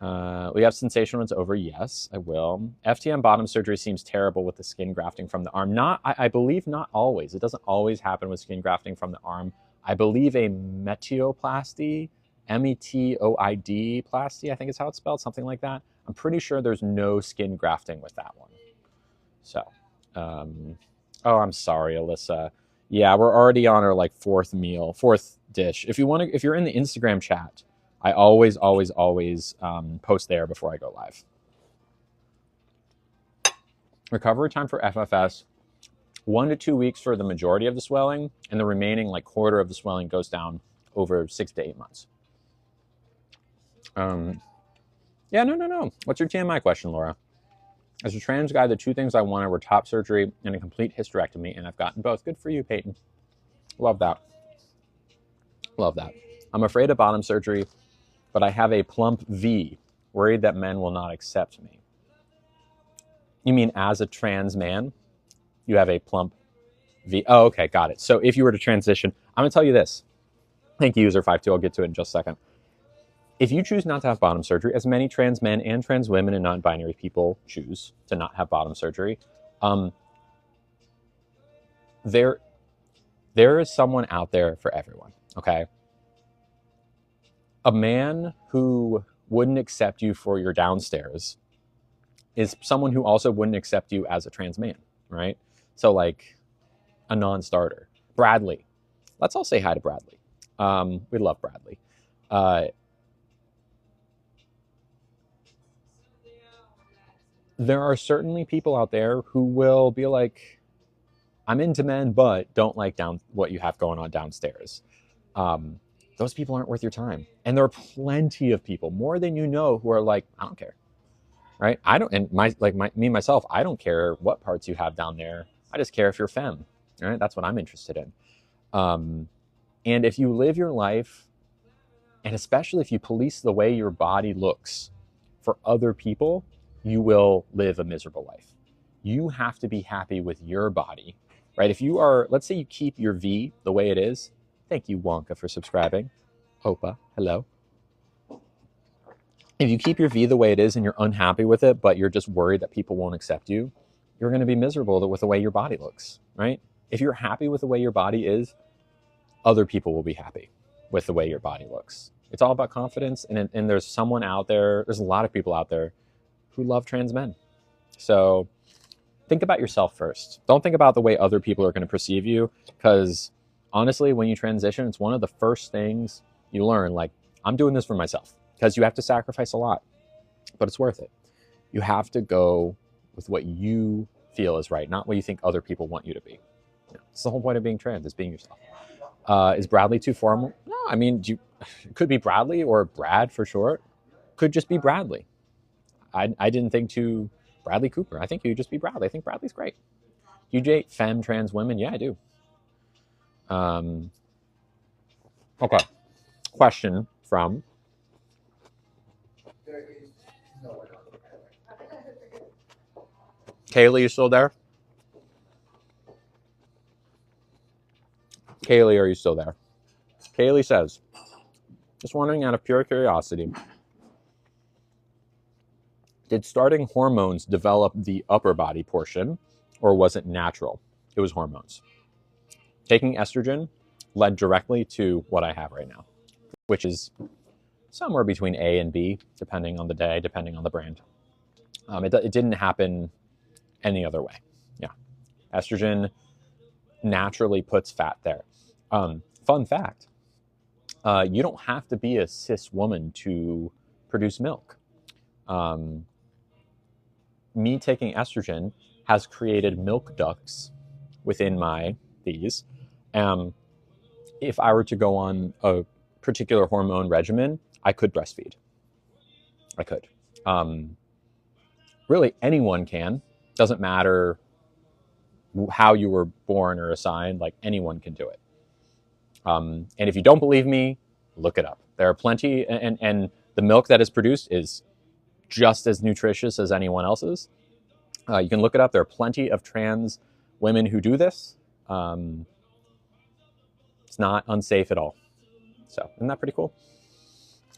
We have sensation when it's over. Yes, I will. FTM bottom surgery seems terrible with the skin grafting from the arm. I believe not always. It doesn't always happen with skin grafting from the arm. I believe a metoidoplasty, metoid plasty, I think is how it's spelled, something like that. I'm pretty sure there's no skin grafting with that one. So, oh, I'm sorry, Alyssa. Yeah, we're already on our fourth dish. If you're in the Instagram chat, I always post there before I go live. Recovery time for FFS, 1 to 2 weeks for the majority of the swelling, and the remaining quarter of the swelling goes down over 6 to 8 months. Yeah, no. What's your TMI question, Laura? As a trans guy, the two things I wanted were top surgery and a complete hysterectomy, and I've gotten both. Good for you, Peyton. Love that. Love that. I'm afraid of bottom surgery, but I have a plump V, worried that men will not accept me. You mean as a trans man, you have a plump V? Oh, okay, got it. So if you were to transition, I'm going to tell you this. Thank you, user52. I'll get to it in just a second. If you choose not to have bottom surgery, as many trans men and trans women and non-binary people choose to not have bottom surgery, there is someone out there for everyone, okay? A man who wouldn't accept you for your downstairs is someone who also wouldn't accept you as a trans man, right? So a non-starter. Bradley. Let's all say hi to Bradley. We love Bradley. There are certainly people out there who will be like, I'm into men, but don't like what you have going on downstairs. Those people aren't worth your time. And there are plenty of people, more than you know, who are like, I don't care. Right? I don't, and me myself, I don't care what parts you have down there. I just care if you're femme. Right? That's what I'm interested in. And if you live your life, and especially if you police the way your body looks for other people, you will live a miserable life. You have to be happy with your body, right? If you are, let's say you keep your V the way it is. Thank you, Wonka, for subscribing. Opa, hello. If you keep your V the way it is and you're unhappy with it, but you're just worried that people won't accept you, you're going to be miserable with the way your body looks, right? If you're happy with the way your body is, other people will be happy with the way your body looks. It's all about confidence, and there's someone out there, there's a lot of people out there who love trans men. So think about yourself first. Don't think about the way other people are going to perceive you, because honestly, when you transition, it's one of the first things you learn. I'm doing this for myself, because you have to sacrifice a lot, but it's worth it. You have to go with what you feel is right, not what you think other people want you to be. It's the whole point of being trans, is being yourself. Is Bradley too formal? No, I mean, it could be Bradley or Brad for short. Could just be Bradley. I didn't think to Bradley Cooper. I think you just be Bradley. I think Bradley's great. You date femme trans women? Yeah, I do. Okay. Question from Kaylee. You still there? Kaylee, are you still there? Kaylee says, just wondering out of pure curiosity, Did starting hormones develop the upper body portion, or was it natural? It was hormones. Taking estrogen led directly to what I have right now, which is somewhere between A and B, depending on the day, depending on the brand. It didn't happen any other way. Yeah. Estrogen naturally puts fat there. Fun fact, you don't have to be a cis woman to produce milk. Me taking estrogen has created milk ducts within my these. If I were to go on a particular hormone regimen, I could breastfeed. I could. Really, anyone can. Doesn't matter how you were born or assigned. Like, anyone can do it. And if you don't believe me, look it up. There are plenty, and the milk that is produced is just as nutritious as anyone else's. You can look it up. There are plenty of trans women who do this. It's not unsafe at all. So, isn't that pretty cool?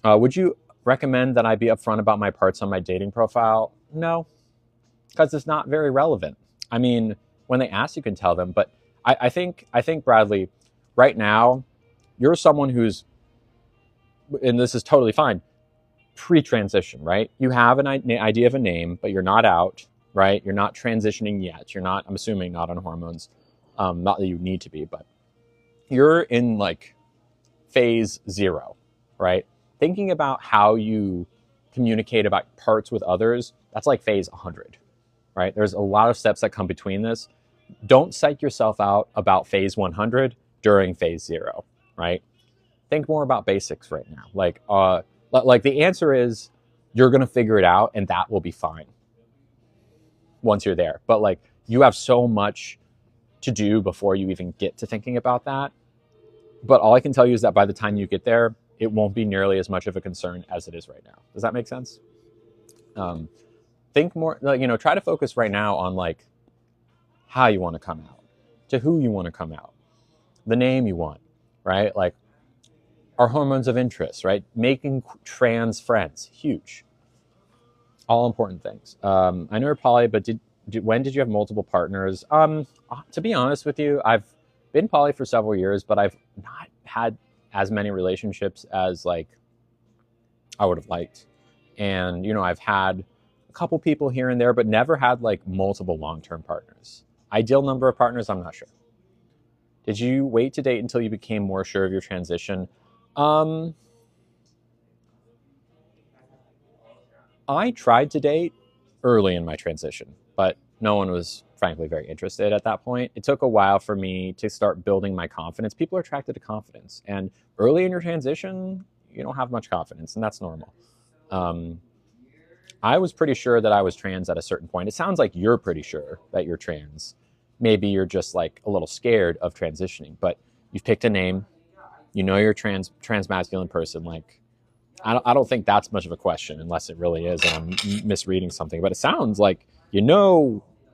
Would you recommend that I be upfront about my parts on my dating profile? No, because it's not very relevant. I mean, when they ask, you can tell them. But I think Bradley, right now, you're someone who's, and this is totally fine, pre-transition, right? You have an idea of a name, but you're not out, right? You're not transitioning yet. You're not, I'm assuming, not on hormones. Not that you need to be, but you're in like phase 0, right? Thinking about how you communicate about parts with others, that's like phase 100, right? There's a lot of steps that come between this. Don't psych yourself out about phase 100 during phase 0, right? Think more about basics right now. Like the answer is you're going to figure it out and that will be fine once you're there. But like, you have so much to do before you even get to thinking about that. But all I can tell you is that by the time you get there, it won't be nearly as much of a concern as it is right now. Does that make sense? Think more, like, try to focus right now on like how you want to come out, to who you want to come out, the name you want, right? Like, our hormones of interest, right? Making trans friends, huge. All important things. I know you're poly, but when did you have multiple partners? To be honest with you, I've been poly for several years, but I've not had as many relationships as like I would have liked. And, I've had a couple people here and there, but never had like multiple long-term partners. Ideal number of partners, I'm not sure. Did you wait to date until you became more sure of your transition? I tried to date early in my transition, but no one was frankly very interested at that point. It took a while for me to start building my confidence. People are attracted to confidence, and early in your transition, you don't have much confidence, and that's normal. I was pretty sure that I was trans at a certain point. It sounds like you're pretty sure that you're trans. Maybe you're just like a little scared of transitioning, but you've picked a name. You're a trans masculine person. Like, I don't think that's much of a question unless it really is, and I'm misreading something. But it sounds like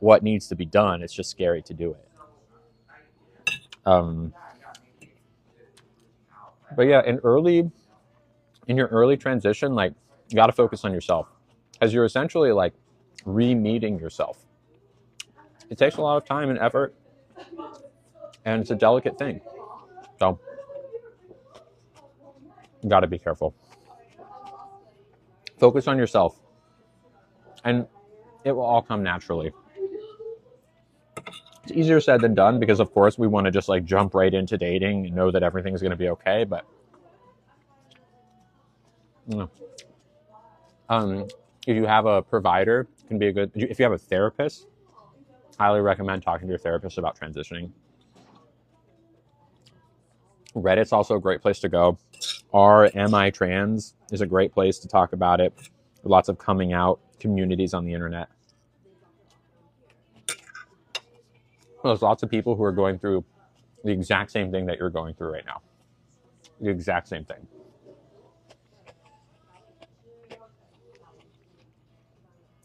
what needs to be done. It's just scary to do it. But yeah, in your early transition, like, you got to focus on yourself, as you're essentially like re-meeting yourself. It takes a lot of time and effort, and it's a delicate thing. So you got to be careful. Focus on yourself, and it will all come naturally. It's easier said than done, because of course we want to just like jump right into dating and know that everything's going to be okay. But if you have a provider, it can be if you have a therapist, highly recommend talking to your therapist about transitioning. Reddit's also a great place to go. Am I Trans is a great place to talk about it. Lots of coming out communities on the internet. There's lots of people who are going through the exact same thing that you're going through right now. The exact same thing.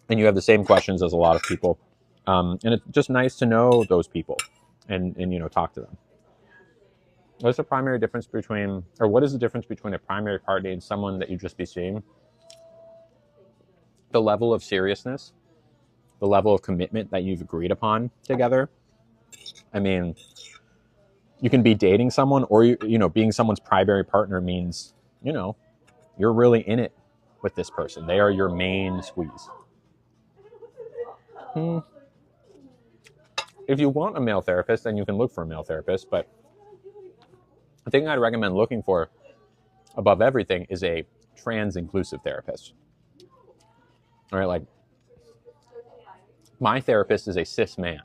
And you have the same questions as a lot of people. And it's just nice to know those people and talk to them. What is the difference between a primary party and someone that you just be seeing? the level of seriousness, the level of commitment that you've agreed upon together. I mean, you can be dating someone, or being someone's primary partner means, you're really in it with this person. They are your main squeeze. If you want a male therapist, then you can look for a male therapist. But the thing I'd recommend looking for above everything is a trans-inclusive therapist. All right, like my therapist is a cis man,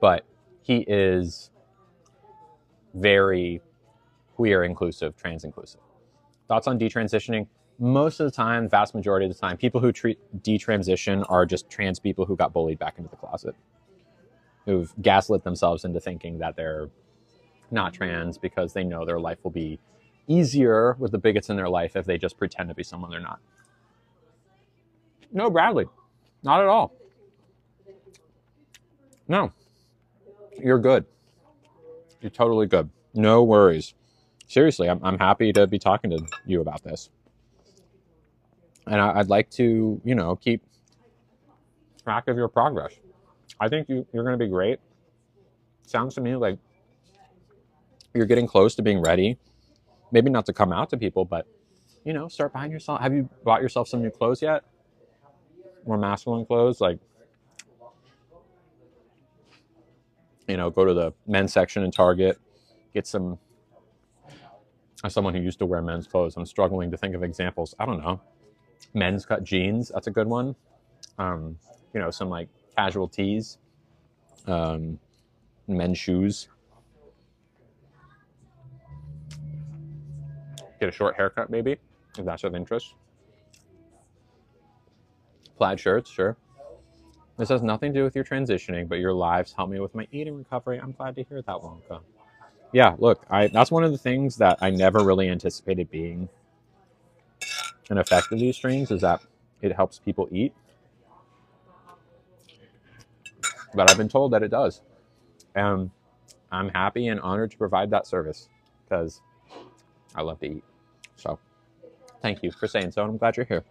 but he is very queer inclusive, trans inclusive. Thoughts on detransitioning? Most of the time, vast majority of the time, people who detransition are just trans people who got bullied back into the closet, who've gaslit themselves into thinking that they're not trans because they know their life will be easier with the bigots in their life if they just pretend to be someone they're not. No, Bradley, not at all. No, you're good. You're totally good. No worries. Seriously, I'm happy to be talking to you about this. And I'd like to, keep track of your progress. I think you're going to be great. Sounds to me like you're getting close to being ready. Maybe not to come out to people, but, start buying yourself. Have you bought yourself some new clothes yet? More masculine clothes? Like, go to the men's section in Target, get some. As someone who used to wear men's clothes, I'm struggling to think of examples. I don't know. Men's cut jeans, that's a good one. Some like casual tees, men's shoes. Get a short haircut, maybe, if that's of interest. Plaid shirts, sure. This has nothing to do with your transitioning, but your lives help me with my eating recovery. I'm glad to hear that, Wonka. Yeah, look, that's one of the things that I never really anticipated being an effect of these streams, is that it helps people eat. But I've been told that it does. And I'm happy and honored to provide that service because I love to eat. So thank you for saying so, and I'm glad you're here.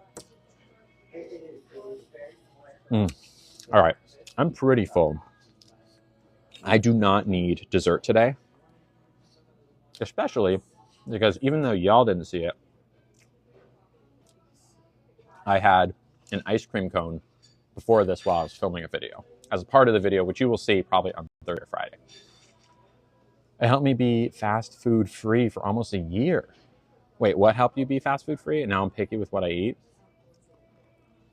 All right, I'm pretty full. I do not need dessert today, especially because even though y'all didn't see it, I had an ice cream cone before this while I was filming a video, as a part of the video, which you will see probably on Thursday or Friday. It helped me be fast food free for almost a year. Wait, what helped you be fast food free? And now I'm picky with what I eat?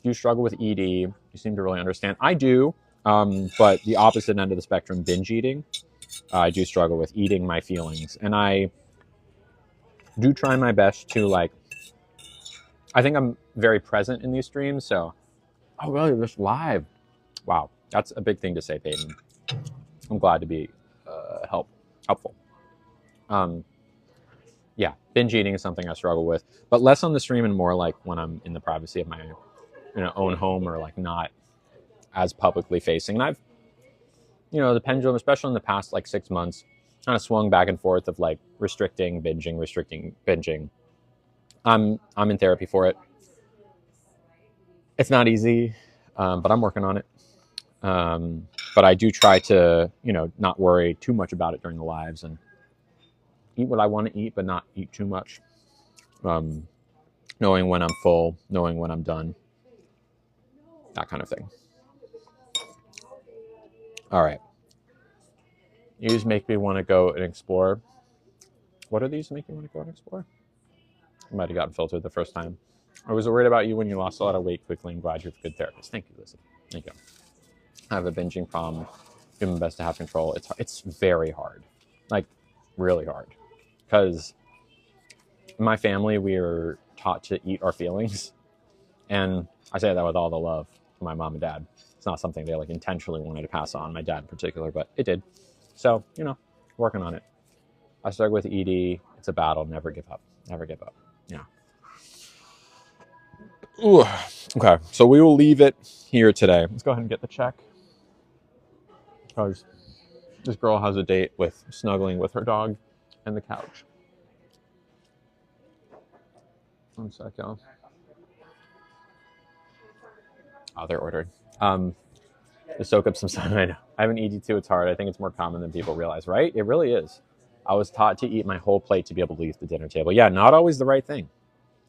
Do you struggle with ED? You seem to really understand. I do, but the opposite end of the spectrum, binge eating. I do struggle with eating my feelings. And I do try my best to, I think I'm very present in these streams. So, oh, really? Just live? Wow. That's a big thing to say, Peyton. I'm glad to be helpful. Yeah, binge eating is something I struggle with, but less on the stream and more like when I'm in the privacy of my own home, or like not as publicly facing. And I've, the pendulum, especially in the past 6 months, kind of swung back and forth of restricting binging. I'm in therapy for it. It's not easy, but I'm working on it. But I do try to, not worry too much about it during the lives and eat what I want to eat, but not eat too much. Knowing when I'm full, knowing when I'm done, that kind of thing. All right. These make me want to go and explore. What are these make me want to go and explore? I might have gotten filtered the first time. I was worried about you when you lost a lot of weight quickly, and glad you're a good therapist. Thank you, Lizzie. Thank you. I have a binging problem. Do my best to have control. It's very hard, really hard, because in my family we are taught to eat our feelings, and I say that with all the love to my mom and dad. It's not something they intentionally wanted to pass on, my dad in particular, but it did. So working on it. I struggle with ED. It's a battle. Never give up. Never give up. Yeah. Ooh. Okay, so we will leave it here today. Let's go ahead and get the check, because this girl has a date with snuggling with her dog and the couch. One sec, y'all. Oh, they're ordered. To soak up some sun. I know. I have an ED2. It's hard. I think it's more common than people realize, right? It really is. I was taught to eat my whole plate to be able to leave the dinner table. Yeah, not always the right thing.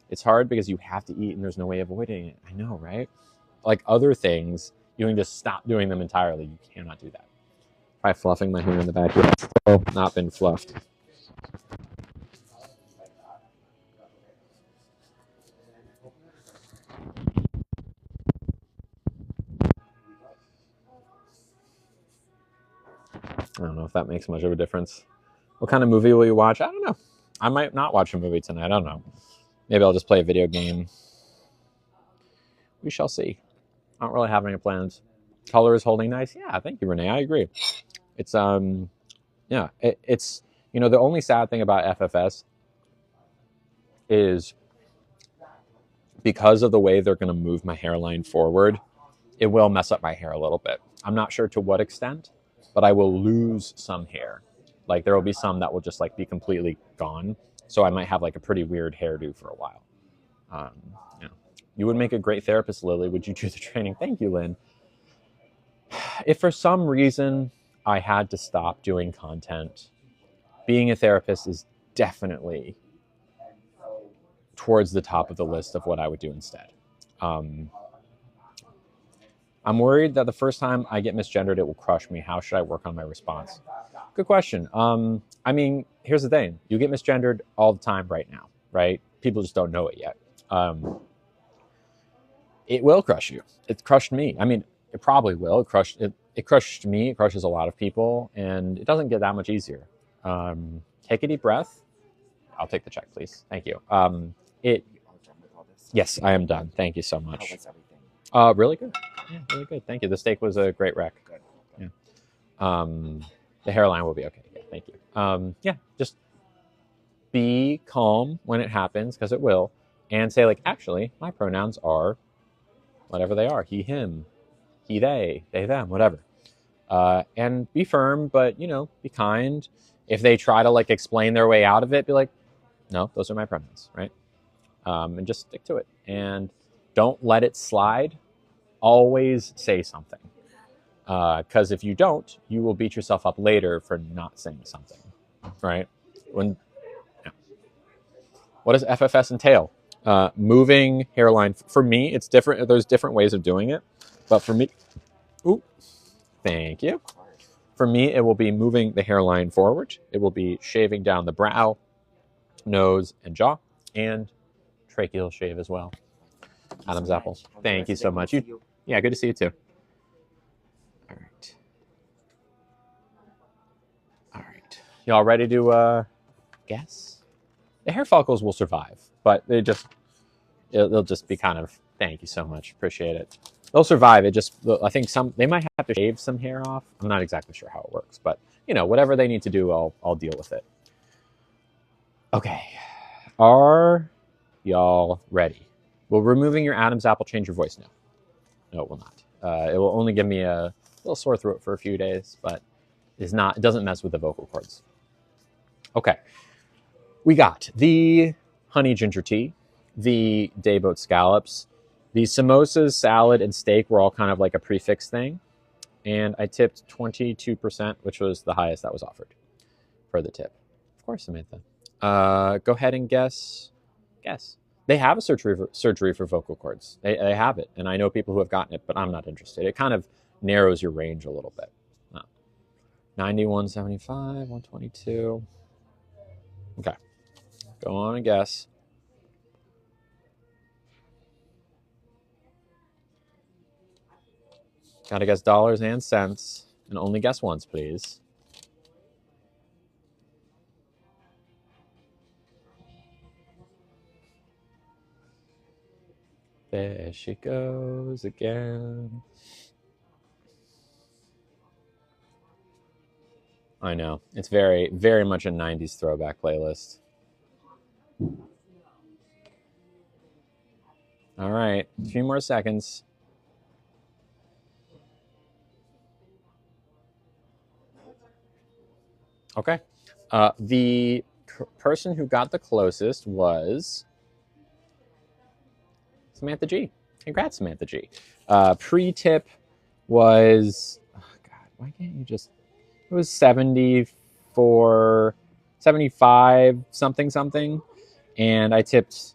It's hard because you have to eat and there's no way of avoiding it. I know, right? Like other things, you can just stop doing them entirely. You cannot do that. Try fluffing my hair in the back here. It's still not been fluffed. I don't know if that makes much of a difference. What kind of movie will you watch? I don't know. I might not watch a movie tonight. I don't know. Maybe I'll just play a video game. We shall see. I don't really have any plans. Color is holding nice. Yeah, thank you, Renee. I agree. It's yeah, it's the only sad thing about FFS is because of the way they're going to move my hairline forward, it will mess up my hair a little bit. I'm not sure to what extent, but I will lose some hair. Like there will be some that will just like be completely gone. So I might have like a pretty weird hairdo for a while. Um, you know, you would make a great therapist, Lily. Would you do the training? Thank you, Lynn. If for some reason I had to stop doing content, being a therapist is definitely towards the top of the list of what I would do instead. I'm worried that the first time I get misgendered, it will crush me. How should I work on my response? Good question. I mean, here's the thing. You get misgendered all the time right now, right? People just don't know it yet. It will crush you. It crushed me. I mean, it probably will. It crushed me. It crushes a lot of people, and it doesn't get that much easier. Take a deep breath. I'll take the check, please. Thank you. Yes, I am done. Thank you so much. How was everything? Really good. Yeah, really good. Thank you. The steak was a great wreck. Good. Yeah. The hairline will be okay. Yeah, thank you. Yeah, just be calm when it happens, because it will, and say like, actually, my pronouns are whatever they are. He, him, he, they, them, whatever. And be firm, but be kind. If they try to like explain their way out of it, be like, no, those are my pronouns, right? And just stick to it. And don't let it slide. Always say something. Because if you don't, you will beat yourself up later for not saying something, right? What does FFS entail? Moving hairline. For me, it's different. There's different ways of doing it. But for me, thank you. For me, it will be moving the hairline forward. It will be shaving down the brow, nose, and jaw, and tracheal shave as well. Adam's apple. Thank you so much. Yeah, good to see you too. All right. All right. Y'all ready to guess? The hair follicles will survive, but they'll just be kind of. Thank you so much. Appreciate it. They'll survive. I think they might have to shave some hair off. I'm not exactly sure how it works, but whatever they need to do, I'll deal with it. Okay. Are y'all ready? Will removing your Adam's apple change your voice? No, it will not. It will only give me a little sore throat for a few days, but it doesn't mess with the vocal cords. Okay. We got the honey ginger tea, the dayboat scallops, the samosas, salad, and steak were all kind of like a prefix thing. And I tipped 22%, which was the highest that was offered for the tip. Of course, Samantha. Go ahead and guess. They have a surgery for vocal cords. They have it. And I know people who have gotten it, but I'm not interested. It kind of narrows your range a little bit. 91.75, 122. Okay. Go on and guess. Gotta guess dollars and cents. And only guess once, please. There she goes again. I know. It's very, very much a 90s throwback playlist. All right. A few more seconds. Okay. The person who got the closest was Samantha G. Congrats, Samantha G. Pre-tip was, oh God, why can't you just, it was 74, 75 something something. And I tipped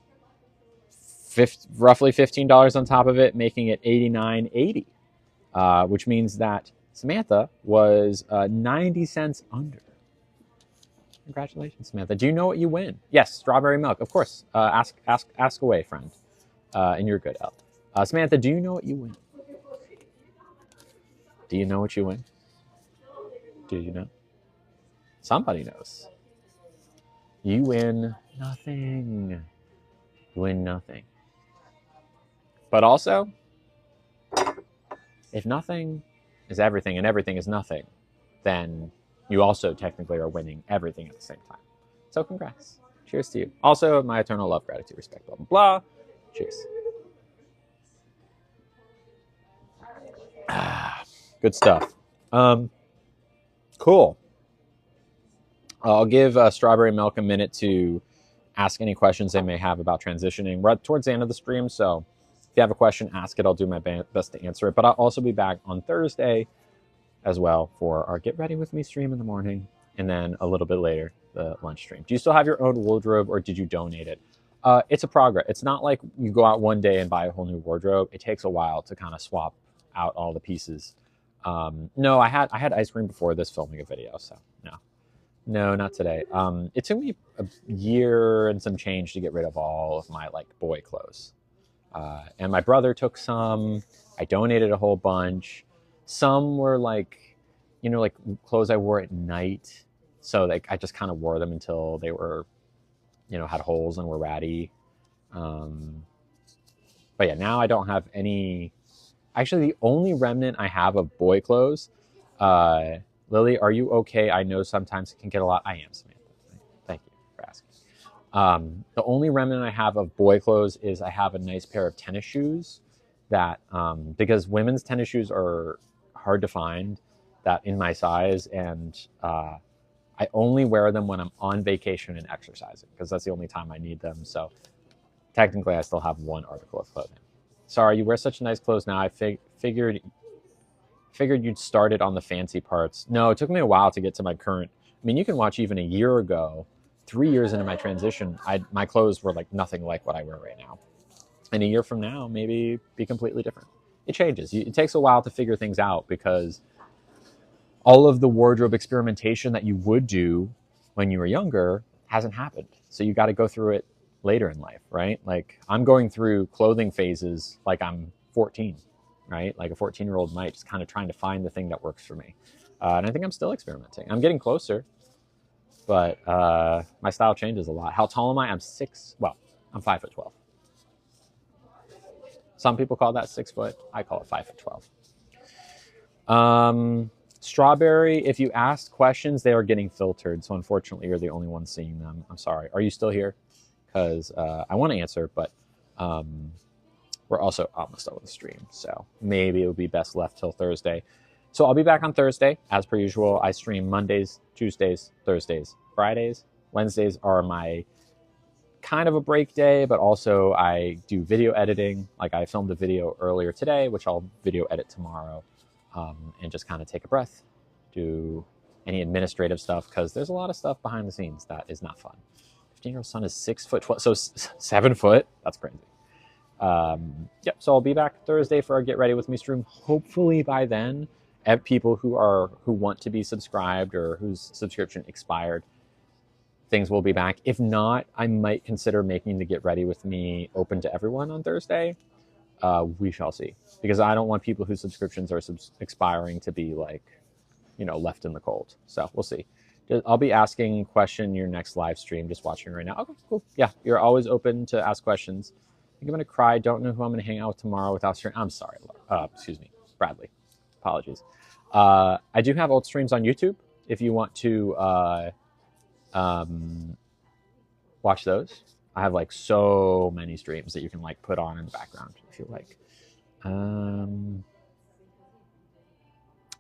roughly $15 on top of it, making it $89.80, which means that Samantha was 90 cents under. Congratulations, Samantha. Do you know what you win? Yes, strawberry milk. Of course. Ask away, friend. And you're good, Elle. Samantha, do you know what you win? Do you know what you win? Do you know? Somebody knows. You win nothing. You win nothing. But also, if nothing is everything and everything is nothing, then you also technically are winning everything at the same time. So congrats. Cheers to you. Also, my eternal love, gratitude, respect, blah, blah, blah. Cheers. Good stuff. Cool. I'll give Strawberry Milk a minute to ask any questions they may have about transitioning. We're towards the end of the stream, so if you have a question, ask it. I'll do my best to answer it. But I'll also be back on Thursday as well for our Get Ready With Me stream in the morning, and then a little bit later, the lunch stream. Do you still have your own wardrobe, or did you donate it? It's a progress. It's not like you go out one day and buy a whole new wardrobe. It takes a while to kind of swap out all the pieces. No, I had ice cream before this filming a video, so no, not today. It took me a year and some change to get rid of all of my like boy clothes. And my brother took some. I donated a whole bunch. Some were like, like clothes I wore at night. So like I just kind of wore them until they were, had holes and were ratty. But yeah, now I don't have any. Actually, the only remnant I have of boy clothes, Lily, are you okay? I know sometimes it can get a lot. I am, Samantha. Thank you for asking. The only remnant I have of boy clothes is I have a nice pair of tennis shoes that, because women's tennis shoes are hard to find that in my size, and I only wear them when I'm on vacation and exercising because that's the only time I need them. So technically I still have one article of clothing. Sorry, you wear such nice clothes now. I figured you'd started on the fancy parts. No, it took me a while to get to my current. I mean, you can watch even a year ago, 3 years into my transition, my clothes were like nothing like what I wear right now. And a year from now, maybe be completely different. It changes. It takes a while to figure things out because all of the wardrobe experimentation that you would do when you were younger hasn't happened. So you got to go through it later in life, right? Like I'm going through clothing phases like I'm 14, right? Like a 14-year-old might, just kind of trying to find the thing that works for me. And I think I'm still experimenting. I'm getting closer, but my style changes a lot. How tall am I? I'm 5'12". Some people call that 6 foot. I call it 5'12". Strawberry, if you asked questions, they are getting filtered. So unfortunately, you're the only one seeing them. I'm sorry. Are you still here? Because I want to answer, but we're also almost done with the stream. So maybe it would be best left till Thursday. So I'll be back on Thursday. As per usual, I stream Mondays, Tuesdays, Thursdays, Fridays. Wednesdays are my kind of a break day, but also I do video editing. Like I filmed a video earlier today, which I'll video edit tomorrow, and just kind of take a breath, do any administrative stuff, because there's a lot of stuff behind the scenes that is not fun. 15-year-old son is 6'12", so 7 foot. That's crazy. Yep. So I'll be back Thursday for our Get Ready With Me stream. Hopefully by then, people who want to be subscribed or whose subscription expired, things will be back. If not, I might consider making the Get Ready With Me open to everyone on Thursday. We shall see, because I don't want people whose subscriptions are expiring to be like, left in the cold. So we'll see. I'll be asking a question in your next live stream, just watching right now. Okay, cool. Yeah, you're always open to ask questions. I think I'm going to cry. Don't know who I'm going to hang out with tomorrow without stream. I'm sorry. Excuse me, Bradley. Apologies. I do have old streams on YouTube if you want to watch those. I have like so many streams that you can like put on in the background if you like.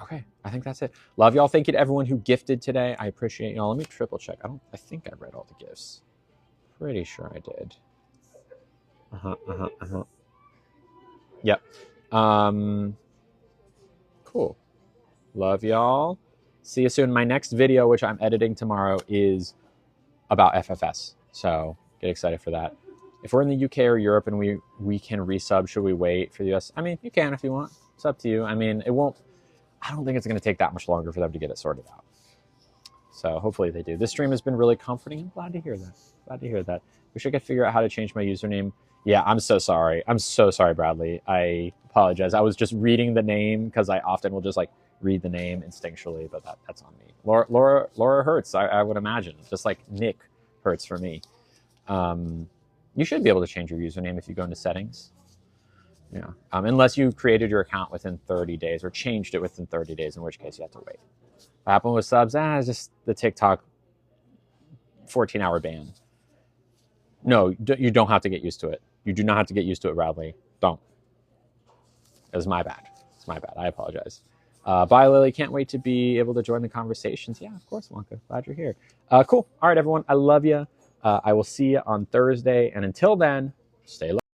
Okay, I think that's it. Love y'all. Thank you to everyone who gifted today. I appreciate y'all. Let me triple check. I think I read all the gifts. Pretty sure I did. Yep. Cool. Love y'all. See you soon. My next video, which I'm editing tomorrow, is about FFS. So get excited for that. If we're in the UK or Europe and we can resub, should we wait for the US? I mean, you can if you want. It's up to you. I mean, it won't. I don't think it's going to take that much longer for them to get it sorted out. So hopefully they do. This stream has been really comforting. I'm glad to hear that. Glad to hear that. Wish I could figure out how to change my username. Yeah, I'm so sorry. I'm so sorry, Bradley. I apologize. I was just reading the name because I often will just like read the name instinctually, but that's on me. Laura Hertz, I would imagine. Just like Nick Hertz for me. You should be able to change your username if you go into settings. Yeah. Unless you created your account within 30 days or changed it within 30 days, in which case you have to wait. What happened with subs? It's just the TikTok 14-hour ban. No, you don't have to get used to it. You do not have to get used to it, Bradley. Don't. It was my bad. It's my bad. I apologize. Bye, Lily. Can't wait to be able to join the conversations. Yeah, of course, Wonka. Glad you're here. Cool. All right, everyone. I love you. I will see you on Thursday. And until then, stay low.